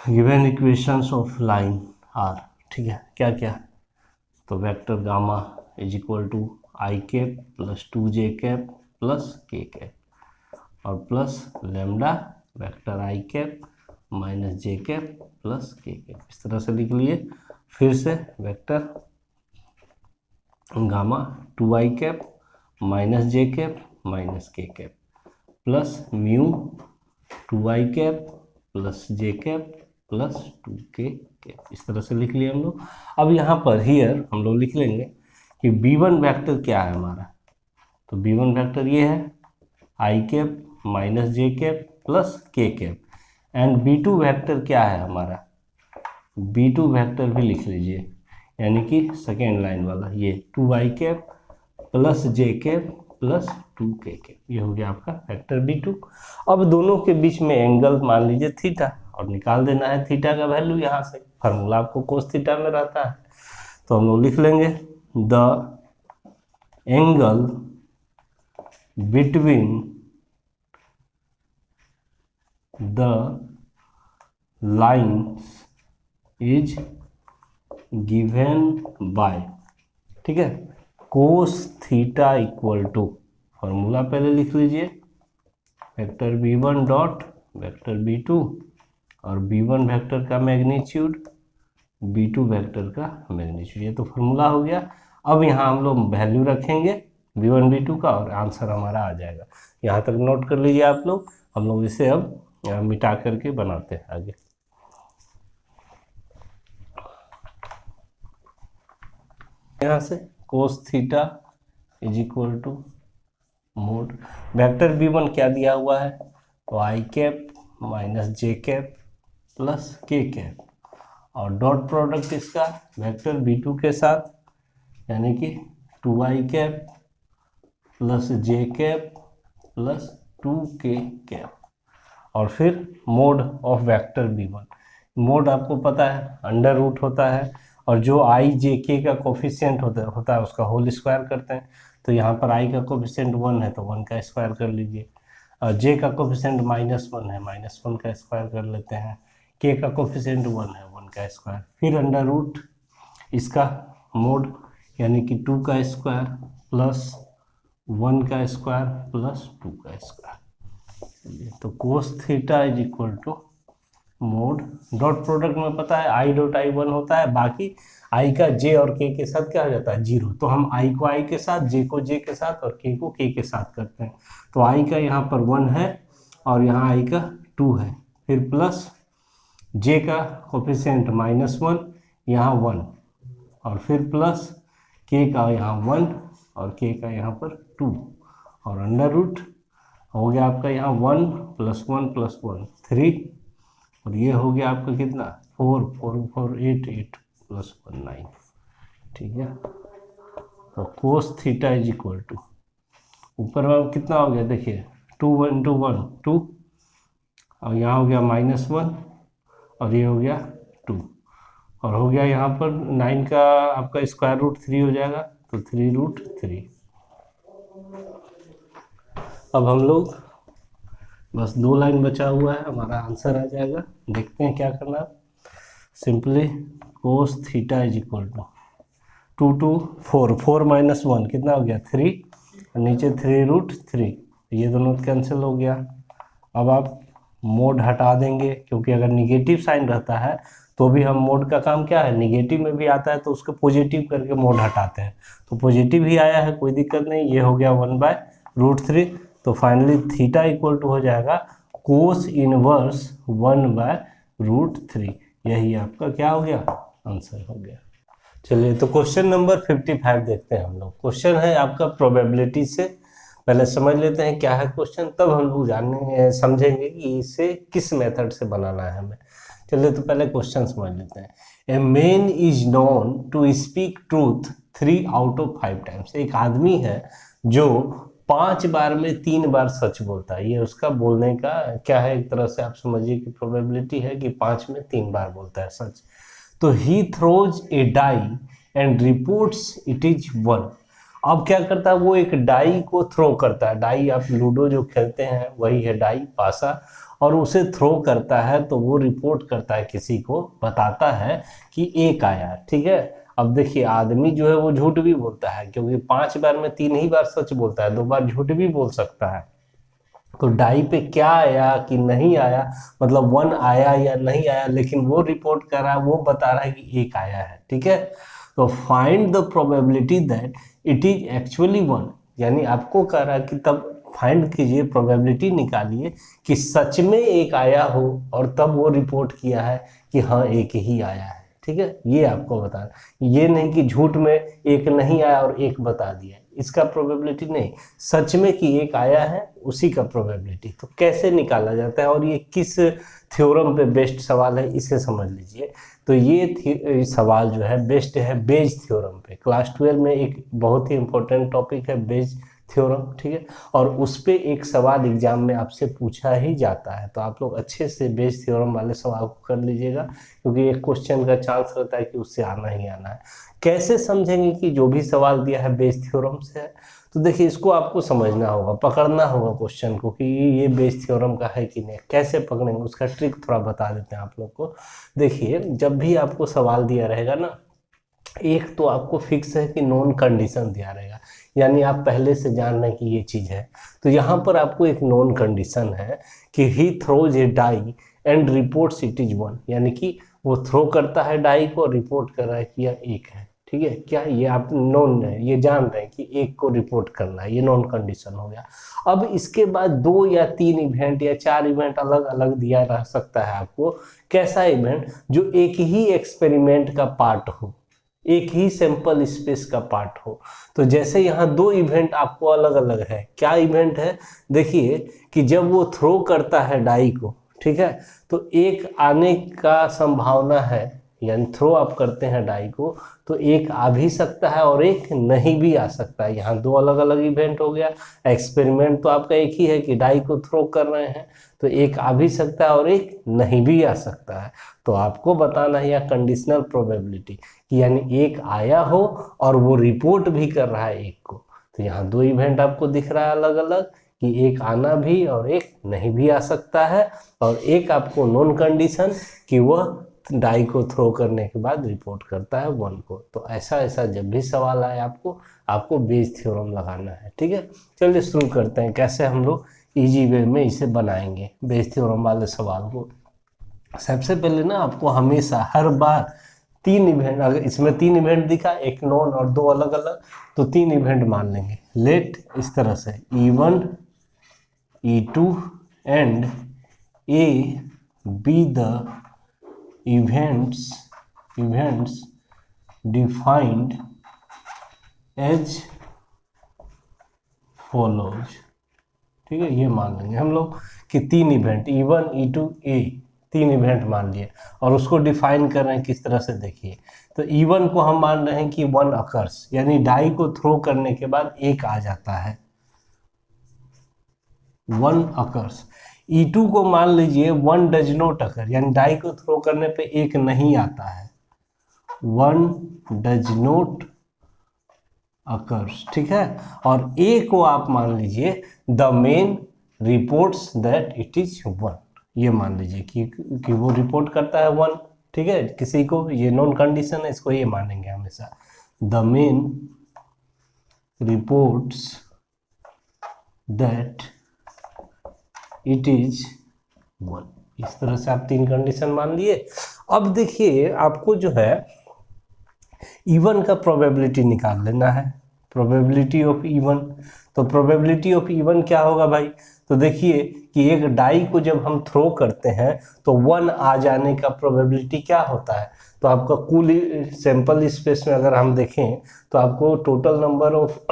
given equations of line are, ठीक है, क्या क्या, तो vector gamma is equal to I cap plus 2j cap plus k cap और plus lambda vector I cap minus j cap plus k cap, इस तरह से लिख लिए। फिर से vector gamma 2i cap minus j cap minus k cap plus mu 2i cap plus j cap plus 2k cap, इस तरह से लिख लिया हम लोग। अब यहाँ पर हियर हम लोग लिख लेंगे कि b1 वेक्टर क्या है हमारा, तो b1 वेक्टर ये है i cap minus j cap plus k cap, and b2 vector क्या है हमारा, b2 वेक्टर भी लिख लीजिए, यानी कि सेकेंड लाइन वाला ये 2i cap plus j cap plus 2k cap, ये हो गया आपका वेक्टर b2। अब दोनों के बीच में एंगल मान लीजिए थीटा, और निकाल देना है थीटा का वैल्यू, यहाँ से फार्मूला आपको कोस थीटा में रहता है, तो हम लोग लिख लेंगे the angle between the lines is given by, ठीक है, cos theta equal to, formula पहले लिख लीजिए, vector b1 dot vector b2 और b1 वेक्टर का मैग्नीट्यूड b2 वेक्टर का मैग्नीट्यूड, ये तो फॉर्मूला हो गया। अब यहाँ हम लोग वैल्यू रखेंगे b1 b2 का और आंसर हमारा आ जाएगा। यहाँ तक नोट कर लीजिए आप लोग, हम लोग इसे अब मिटा करके बनाते हैं आगे। यहाँ से cos theta is equal to mod vector b1 क्या दिया हुआ है, तो i cap minus j cap plus k cap, और डॉट प्रोडक्ट इसका वेक्टर b2 के साथ, यानी कि 2i cap plus j cap plus 2k cap, और फिर mode of vector b1, mode आपको पता है अंडर रूट होता है, और जो i j k का कोफिशिएंट होता है उसका होल स्क्वायर करते हैं, तो यहाँ पर i का कोफिशिएंट 1 है तो 1 का स्क्वायर कर लीजिए, और j का कोफिशिएंट -1 है, -1 का स्क्वायर कर लेते हैं, k का कोफिशिएंट 1 है, 1 का स्क्वायर, फिर अंडर रूट इसका मोड यानी कि 2 का स्क्वायर प्लस 1 का स्क्वायर प्लस 2 का स्क्वायर, तो cos theta is equal to mod dot product में पता है i डॉट i 1 होता है, बाकी i का j और k के साथ क्या हो जाता है 0, तो हम i को i के साथ, j को j के साथ और k को k के साथ करते हैं, तो i का यहाँ पर 1 है और यहाँ i का 2 है, फिर प्लस j का कोफिशिएंट -1 यहाँ 1, और फिर प्लस k का यहाँ 1 और k का यहाँ पर 2, और अंडर रूट हो गया आपका यहाँ 1 + 1 + 1 3, और ये हो गया आपका कितना 4 4 4 8 8 + 1 9, ठीक है। तो cos theta is equal to ऊपर में कितना हो गया देखिए 2 1 2 1 2, और यहाँ हो गया -1 और ये हो गया 2, और हो गया यहाँ पर 9 का आपका स्क्वायर रूट 3 हो जाएगा, तो 3√3। अब हम लोग बस 2 लाइन बचा हुआ है, हमारा आंसर आ जाएगा। देखते हैं क्या करना है, simply cos theta is equal to 2 2 4 4 - 1 कितना हो गया 3, और नीचे 3√3, ये दोनों कैंसिल हो गया। अब आप मोड हटा देंगे, क्योंकि अगर निगेटिव साइन रहता है तो भी हम मोड का काम क्या है, निगेटिव में भी आता है तो उसको पॉजिटिव करके मोड हटाते हैं, तो पॉजिटिव ही आया है कोई दिक्कत नहीं, ये हो गया 1/√3, तो फाइनली थीटा इक्वल टू हो जाएगा कोस इनवर्स 1/√3, यही आपका क्या हो गया आंसर हो गया। चलिए तो क्वेश्चन नंबर 55 देखते हैं हम लोग। क्वेश्चन है आपका प्रोबेबिलिटी से, पहले समझ लेते हैं क्या है क्वेश्चन, तब हम लोग जानने समझेंगे कि इसे किस मेथड से बनाना है हमें। चलिए तो पहले क्वेश्चन समझ लेते हैं। A man is known to speak truth 3 out of 5 times, एक आदमी है जो 5 बार में 3 बार सच बोलता है, ये उसका बोलने का क्या है, एक तरह से आप समझिए कि प्रोबेबिलिटी है कि 5 में 3 बार बोलता है सच। तो he throws a die and reports it is 1। अब क्या करता है, वो एक डाई को थ्रो करता है। डाई आप लूडो जो खेलते हैं वही है डाई, पासा, और उसे थ्रो करता है तो वो रिपोर्ट करता है, किसी को बताता है कि एक आया, ठीक है। अब देखिए आदमी जो है वो झूठ भी बोलता है, क्योंकि 5 बार में 3 ही बार सच बोलता है, 2 बार झूठ भी बोल सकता है। तो डाई पे क्या आया कि नहीं आया, मतलब 1 आया या नहीं आया, लेकिन वो रिपोर्ट कर रहा है, वो बता रहा है कि एक आया है, ठीक है। तो find the probability that it is actually 1, यानी आपको कह रहा है कि तब फाइंड कीजिए, प्रोबेबिलिटी निकालिए कि सच में एक आया हो, और तब वो रिपोर्ट किया है कि हाँ एक ही आया है, ठीक है। ये आपको बताना, ये नहीं कि झूठ में एक नहीं आया और एक बता दिया, इसका प्रोबेबिलिटी नहीं, सच में कि एक आया है उसी का प्रोबेबिलिटी। तो कैसे निकाला जाता है और ये किस थ्योरम पे बेस्ड सवाल है, इसे समझ लीजिए। तो ये सवाल जो है बेस्ड है बेज थ्योरम पे। क्लास 12 में एक बहुत ही इंपॉर्टेंट टॉपिक है बेज थ्योरम, ठीक है, और उस पे एक सवाल एग्जाम में आपसे पूछा ही जाता है। तो आप लोग अच्छे से बेस थ्योरम वाले सवाल को कर लीजिएगा, क्योंकि एक क्वेश्चन का चांस रहता है कि उससे आना ही आना है। कैसे समझेंगे कि जो भी सवाल दिया है बेस थ्योरम से है? तो देखिए इसको आपको समझना होगा, पकड़ना होगा क्वेश्चन को कि ये बेस थ्योरम का है कि नहीं। कैसे पकड़ेंगे उसका ट्रिक थोड़ा बता देते हैं आप लोग को। देखिए जब भी आपको सवाल दिया रहेगा ना, एक तो आपको फिक्स है कि नॉन कंडीशन दिया रहेगा, यानी आप पहले से जान रहे हैं कि ये चीज़ है। तो यहाँ पर आपको एक नॉन कंडीशन है कि he throws a die and reports it is 1, यानी कि वो थ्रो करता है डाई को, रिपोर्ट कर रहा है कि यह एक है, ठीक है। क्या ये आप नॉन है, ये जान रहे हैं कि एक को रिपोर्ट करना है, ये नॉन कंडीशन हो गया। अब इसके बाद 2 या 3 इवेंट या 4 इवेंट अलग अलग दिया रह सकता है आपको। कैसा इवेंट? जो एक ही एक्सपेरिमेंट का पार्ट हो, एक ही सैंपल स्पेस का पार्ट हो। तो जैसे यहाँ 2 इवेंट आपको अलग अलग है। क्या इवेंट है? देखिए कि जब वो थ्रो करता है डाई को, ठीक है, तो एक आने का संभावना है, यानी थ्रो आप करते हैं डाई को तो एक आ भी सकता है और एक नहीं भी आ सकता है। यहाँ 2 अलग अलग इवेंट हो गया। एक्सपेरिमेंट तो आपका एक ही है कि डाई को थ्रो कर रहे हैं, तो एक आ भी सकता है और एक नहीं भी आ सकता है। तो आपको बताना है या कंडीशनल प्रोबेबिलिटी कि यानी एक आया हो और वो रिपोर्ट भी कर रहा है एक को। तो यहाँ 2 इवेंट आपको दिख रहा है अलग अलग, कि एक आना भी और एक नहीं भी आ सकता है, और एक आपको नॉन कंडीशन कि वह डाई को थ्रो करने के बाद रिपोर्ट करता है 1 को। तो ऐसा ऐसा जब भी सवाल आए आपको बेज थ्योरम लगाना है, ठीक है। चलिए शुरू करते हैं कैसे हम लोग इजी वे में इसे बनाएंगे बेज थ्योरम वाले सवाल को। सबसे पहले ना आपको हमेशा हर बार 3 इवेंट, अगर इसमें 3 इवेंट दिखा, एक नॉन और 2 अलग अलग, तो 3 इवेंट मान लेंगे। लेट इस तरह से E1 E2 and A be the events defined as follows, ठीक है। ये मान लेंगे हम लोग कि 3 event E1 E2 A 3 event मान लिए, और उसको डिफाइन कर रहे हैं किस तरह से, देखिए। तो E1 को हम मान रहे हैं कि 1 अकर्स, यानी डाई को थ्रो करने के बाद एक आ जाता है, 1 अकर्स। E2 को मान लीजिए 1 डज नॉट अकर, यानी डाई को थ्रो करने पे एक नहीं आता है, 1 डज नॉट अकर्स, ठीक है। और A को आप मान लीजिए the main reports that it is 1, ये मान लीजिए कि वो रिपोर्ट करता है 1, ठीक है, किसी को। ये नॉन कंडीशन है, इसको ये मानेंगे हमेशा। The main reports that it is 1, इस तरह से आप 3 कंडीशन मान लिए। अब देखिए आपको जो है E1 का प्रोबेबिलिटी निकाल लेना है, प्रोबेबिलिटी ऑफ E1। तो प्रोबेबिलिटी ऑफ E1 क्या होगा भाई? तो देखिए कि एक डाई को जब हम थ्रो करते हैं तो 1 आ जाने का प्रोबेबिलिटी क्या होता है? तो आपका कुल सैंपल स्पेस में अगर हम देखें तो आपको टोटल नंबर ऑफ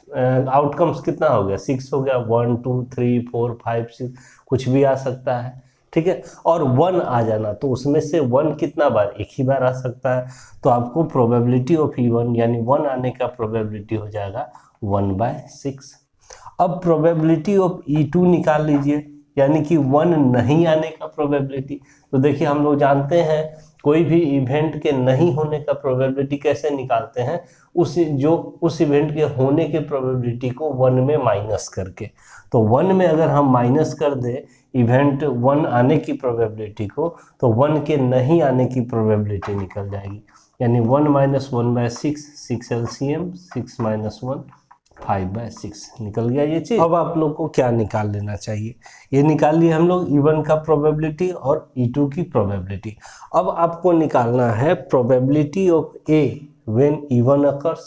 आउटकम्स कितना हो गया? 6 हो गया। 1 2 3 4 5 6 कुछ भी आ सकता है, ठीक है। और 1 आ जाना, तो उसमें से 1 कितना बार? एक ही बार आ सकता है। तो आपको प्रोबेबिलिटी ऑफ E1 यानी 1 आने का प्रोबेबिलिटी हो जाएगा 1/6। अब प्रोबेबिलिटी ऑफ E2 निकाल लीजिए, यानी कि 1 नहीं आने का प्रोबेबिलिटी। तो देखिए हम लोग जानते हैं कोई भी इवेंट के नहीं होने का प्रोबेबिलिटी कैसे निकालते हैं, उस इवेंट के होने के प्रोबेबिलिटी को 1 में माइनस करके। तो 1 में अगर हम माइनस कर दे इवेंट 1 आने की प्रोबेबिलिटी को, तो 1 के नहीं आने की प्रोबेबिलिटी निकल जाएगी। यानी 1 माइनस 1/6, 6 LCM, 6 माइनस 1 5/6 निकल गया ये चीज। अब आप लोग को क्या निकाल लेना चाहिए, ये निकाल लिए हम लोग E1 का प्रोबेबिलिटी और E2 की प्रोबेबिलिटी। अब आपको निकालना है probability of A when E1 occurs,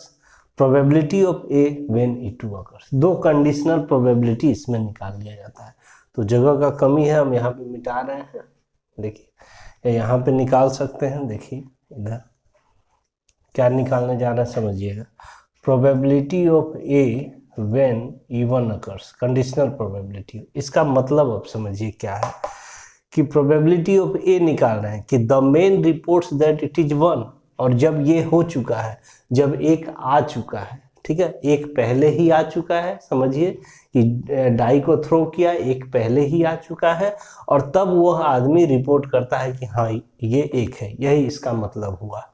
probability of A when E2 occurs. दो कंडीशनल प्रोबेबिलिटी इसमें निकाल लिया जाता है। तो जगह का कमी है, हम यहाँ पे मिटा रहे हैं, देखिए यहाँ पे निकाल सकते हैं। देखिए इधर क्या निकालने जा रहे हैं समझिएगा। Probability of A when E1 occurs, conditional probability. इसका मतलब अब समझिए क्या है कि प्रोबेबिलिटी ऑफ A निकाल रहे हैं कि the main reports that it is 1, और जब ये हो चुका है, जब एक आ चुका है, ठीक है, एक पहले ही आ चुका है, समझिए कि डाई को थ्रो किया, एक पहले ही आ चुका है, और तब वह आदमी रिपोर्ट करता है कि हाँ ये एक है, यही इसका मतलब हुआ।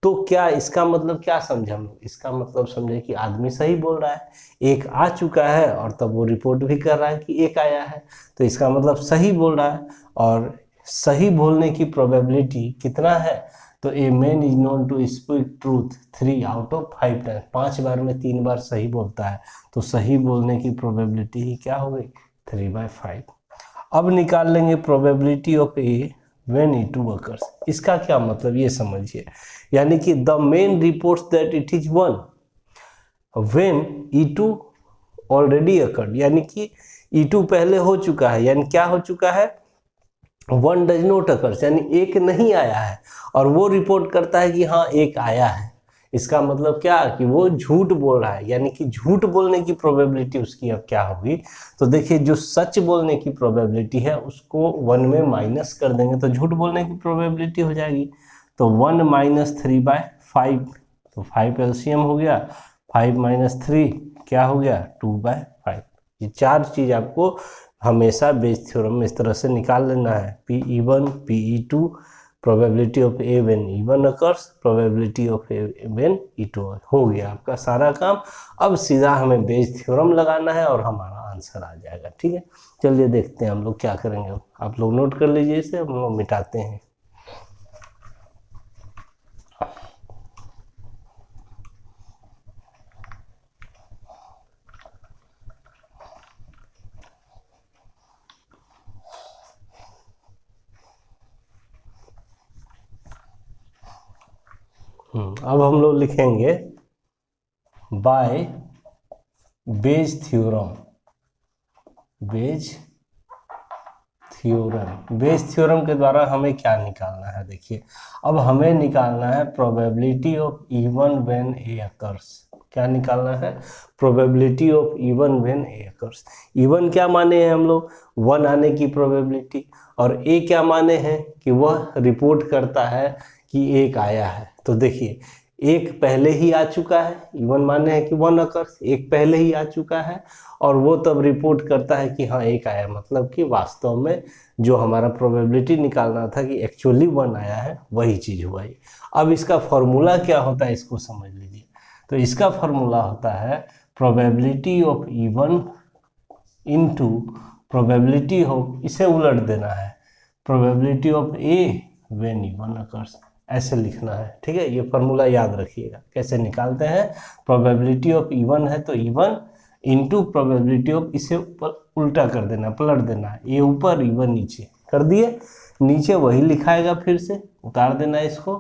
तो क्या इसका मतलब क्या समझे हम लोग, इसका मतलब समझे कि आदमी सही बोल रहा है, एक आ चुका है और तब वो रिपोर्ट भी कर रहा है कि एक आया है, तो इसका मतलब सही बोल रहा है। और सही बोलने की प्रोबेबिलिटी कितना है, तो a man is known to speak truth 3 out of 5 time, 5 बार में 3 बार सही बोलता है, तो सही बोलने की प्रोबेबिलिटी ही क्या हो गई 3/5। अब निकाल लेंगे probability of A when E2 occurs. इसका क्या मतलब ये समझिए, यानी कि the main reports that it is 1 when E2 already occurred, यानी कि E2 पहले हो चुका है, यानी क्या हो चुका है 1 डज नॉट अकर्स, यानी एक नहीं आया है, और वो रिपोर्ट करता है कि हाँ एक आया है। इसका मतलब क्या कि वो झूठ बोल रहा है, यानी कि झूठ बोलने की प्रोबेबिलिटी उसकी अब क्या होगी, तो देखिए जो सच बोलने की प्रोबेबिलिटी है उसको 1 में माइनस कर देंगे तो झूठ बोलने की प्रोबेबिलिटी हो जाएगी। तो 1 माइनस 3/5, तो 5 LCM हो गया, 5 माइनस 3 क्या हो गया 2/5। ये 4 चीज आपको हमेशा बेस थ्योरम में इस तरह से निकाल लेना है। PE1, PE2, probability of A when E1 occurs, probability of A when E2। हो गया आपका सारा काम। अब सीधा हमें बेस थ्योरम लगाना है और हमारा आंसर आ जाएगा। ठीक है, चलिए देखते हैं हम लोग क्या करेंगे। आप लोग नोट कर लीजिए इसे, हम लोग मिटाते हैं। अब हम लोग लिखेंगे by Bayes theorem. Bayes theorem के द्वारा हमें क्या निकालना है, देखिए अब हमें निकालना है probability of E1 when A occurs. क्या निकालना है, probability of E1 when A occurs. E1 क्या माने हैं हम लोग 1 आने की प्रोबेबिलिटी, और A क्या माने हैं कि वह रिपोर्ट करता है कि एक आया है। तो देखिए एक पहले ही आ चुका है, E1 माने हैं कि 1 अकर्स, एक पहले ही आ चुका है, और वो तब रिपोर्ट करता है कि हाँ एक आया, मतलब कि वास्तव में जो हमारा प्रोबेबिलिटी निकालना था कि एक्चुअली 1 आया है वही चीज़ हुआ है। अब इसका फॉर्मूला क्या होता है इसको समझ लीजिए। तो इसका फॉर्मूला होता है probability of E1 into probability of, इसे उलट देना है, probability of A when E1 occurs, ऐसे लिखना है। ठीक है, ये फॉर्मूला याद रखिएगा। कैसे निकालते हैं, प्रोबेबिलिटी ऑफ E1 है तो E1 इंटू प्रोबेबिलिटी ऑफ, इसे ऊपर उल्टा कर देना, पलट देना है, ये ऊपर E1 नीचे कर दिए, नीचे वही लिखाएगा, फिर से उतार देना इसको,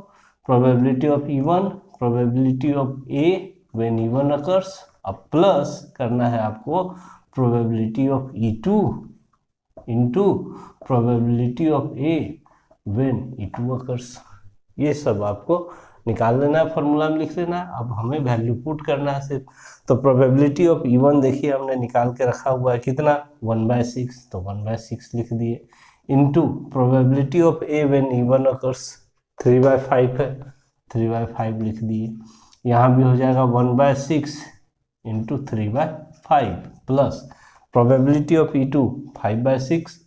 probability of E1, probability of A when E1 occurs, अब प्लस करना है आपको probability of E2 into probability of A when E2 occurs. ये सब आपको निकाल लेना है, फॉर्मूला में लिख लेना है। अब हमें वैल्यू पुट करना है सिर्फ। तो प्रोबेबिलिटी ऑफ E1 देखिए हमने निकाल के रखा हुआ है कितना 1/6, तो 1/6 लिख दिए, into probability of A when E1 occurs 3/5 है, 3/5 लिख दिए। यहाँ भी हो जाएगा 1/6 into 3/5 plus probability of E2 5/6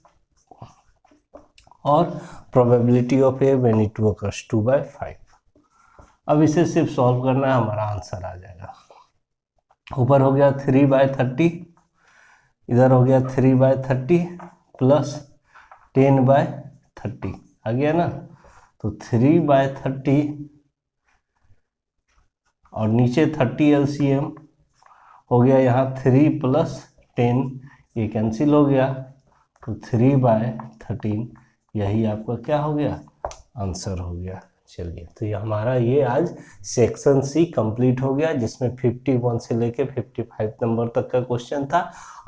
और probability of A when it occurs 2/5। अब इसे सिर्फ सॉल्व करना है, हमारा आंसर आ जाएगा। ऊपर हो गया 3/30, इधर हो गया 3/30 प्लस 10/30 आ गया ना। तो 3/30 और नीचे 30 एलसीएम हो गया, यहाँ 3 + 10 ये कैंसिल हो गया, तो 3/13 यही आपका क्या हो गया, आंसर हो गया। चलिए, तो ये हमारा ये आज सेक्शन सी कंप्लीट हो गया, जिसमें 51 से लेके 55 नंबर तक का क्वेश्चन था।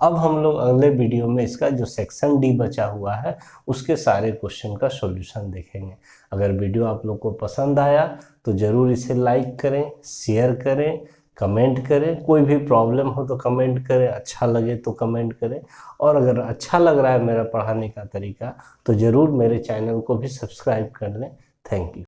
अब हम लोग अगले वीडियो में इसका जो सेक्शन डी बचा हुआ है उसके सारे क्वेश्चन का सॉल्यूशन देखेंगे। अगर वीडियो आप लोग को पसंद आया तो ज़रूर इसे लाइक करें, शेयर करें, कमेंट करें। कोई भी प्रॉब्लम हो तो कमेंट करें, अच्छा लगे तो कमेंट करें। और अगर अच्छा लग रहा है मेरा पढ़ाने का तरीका तो ज़रूर मेरे चैनल को भी सब्सक्राइब कर लें। Thank you.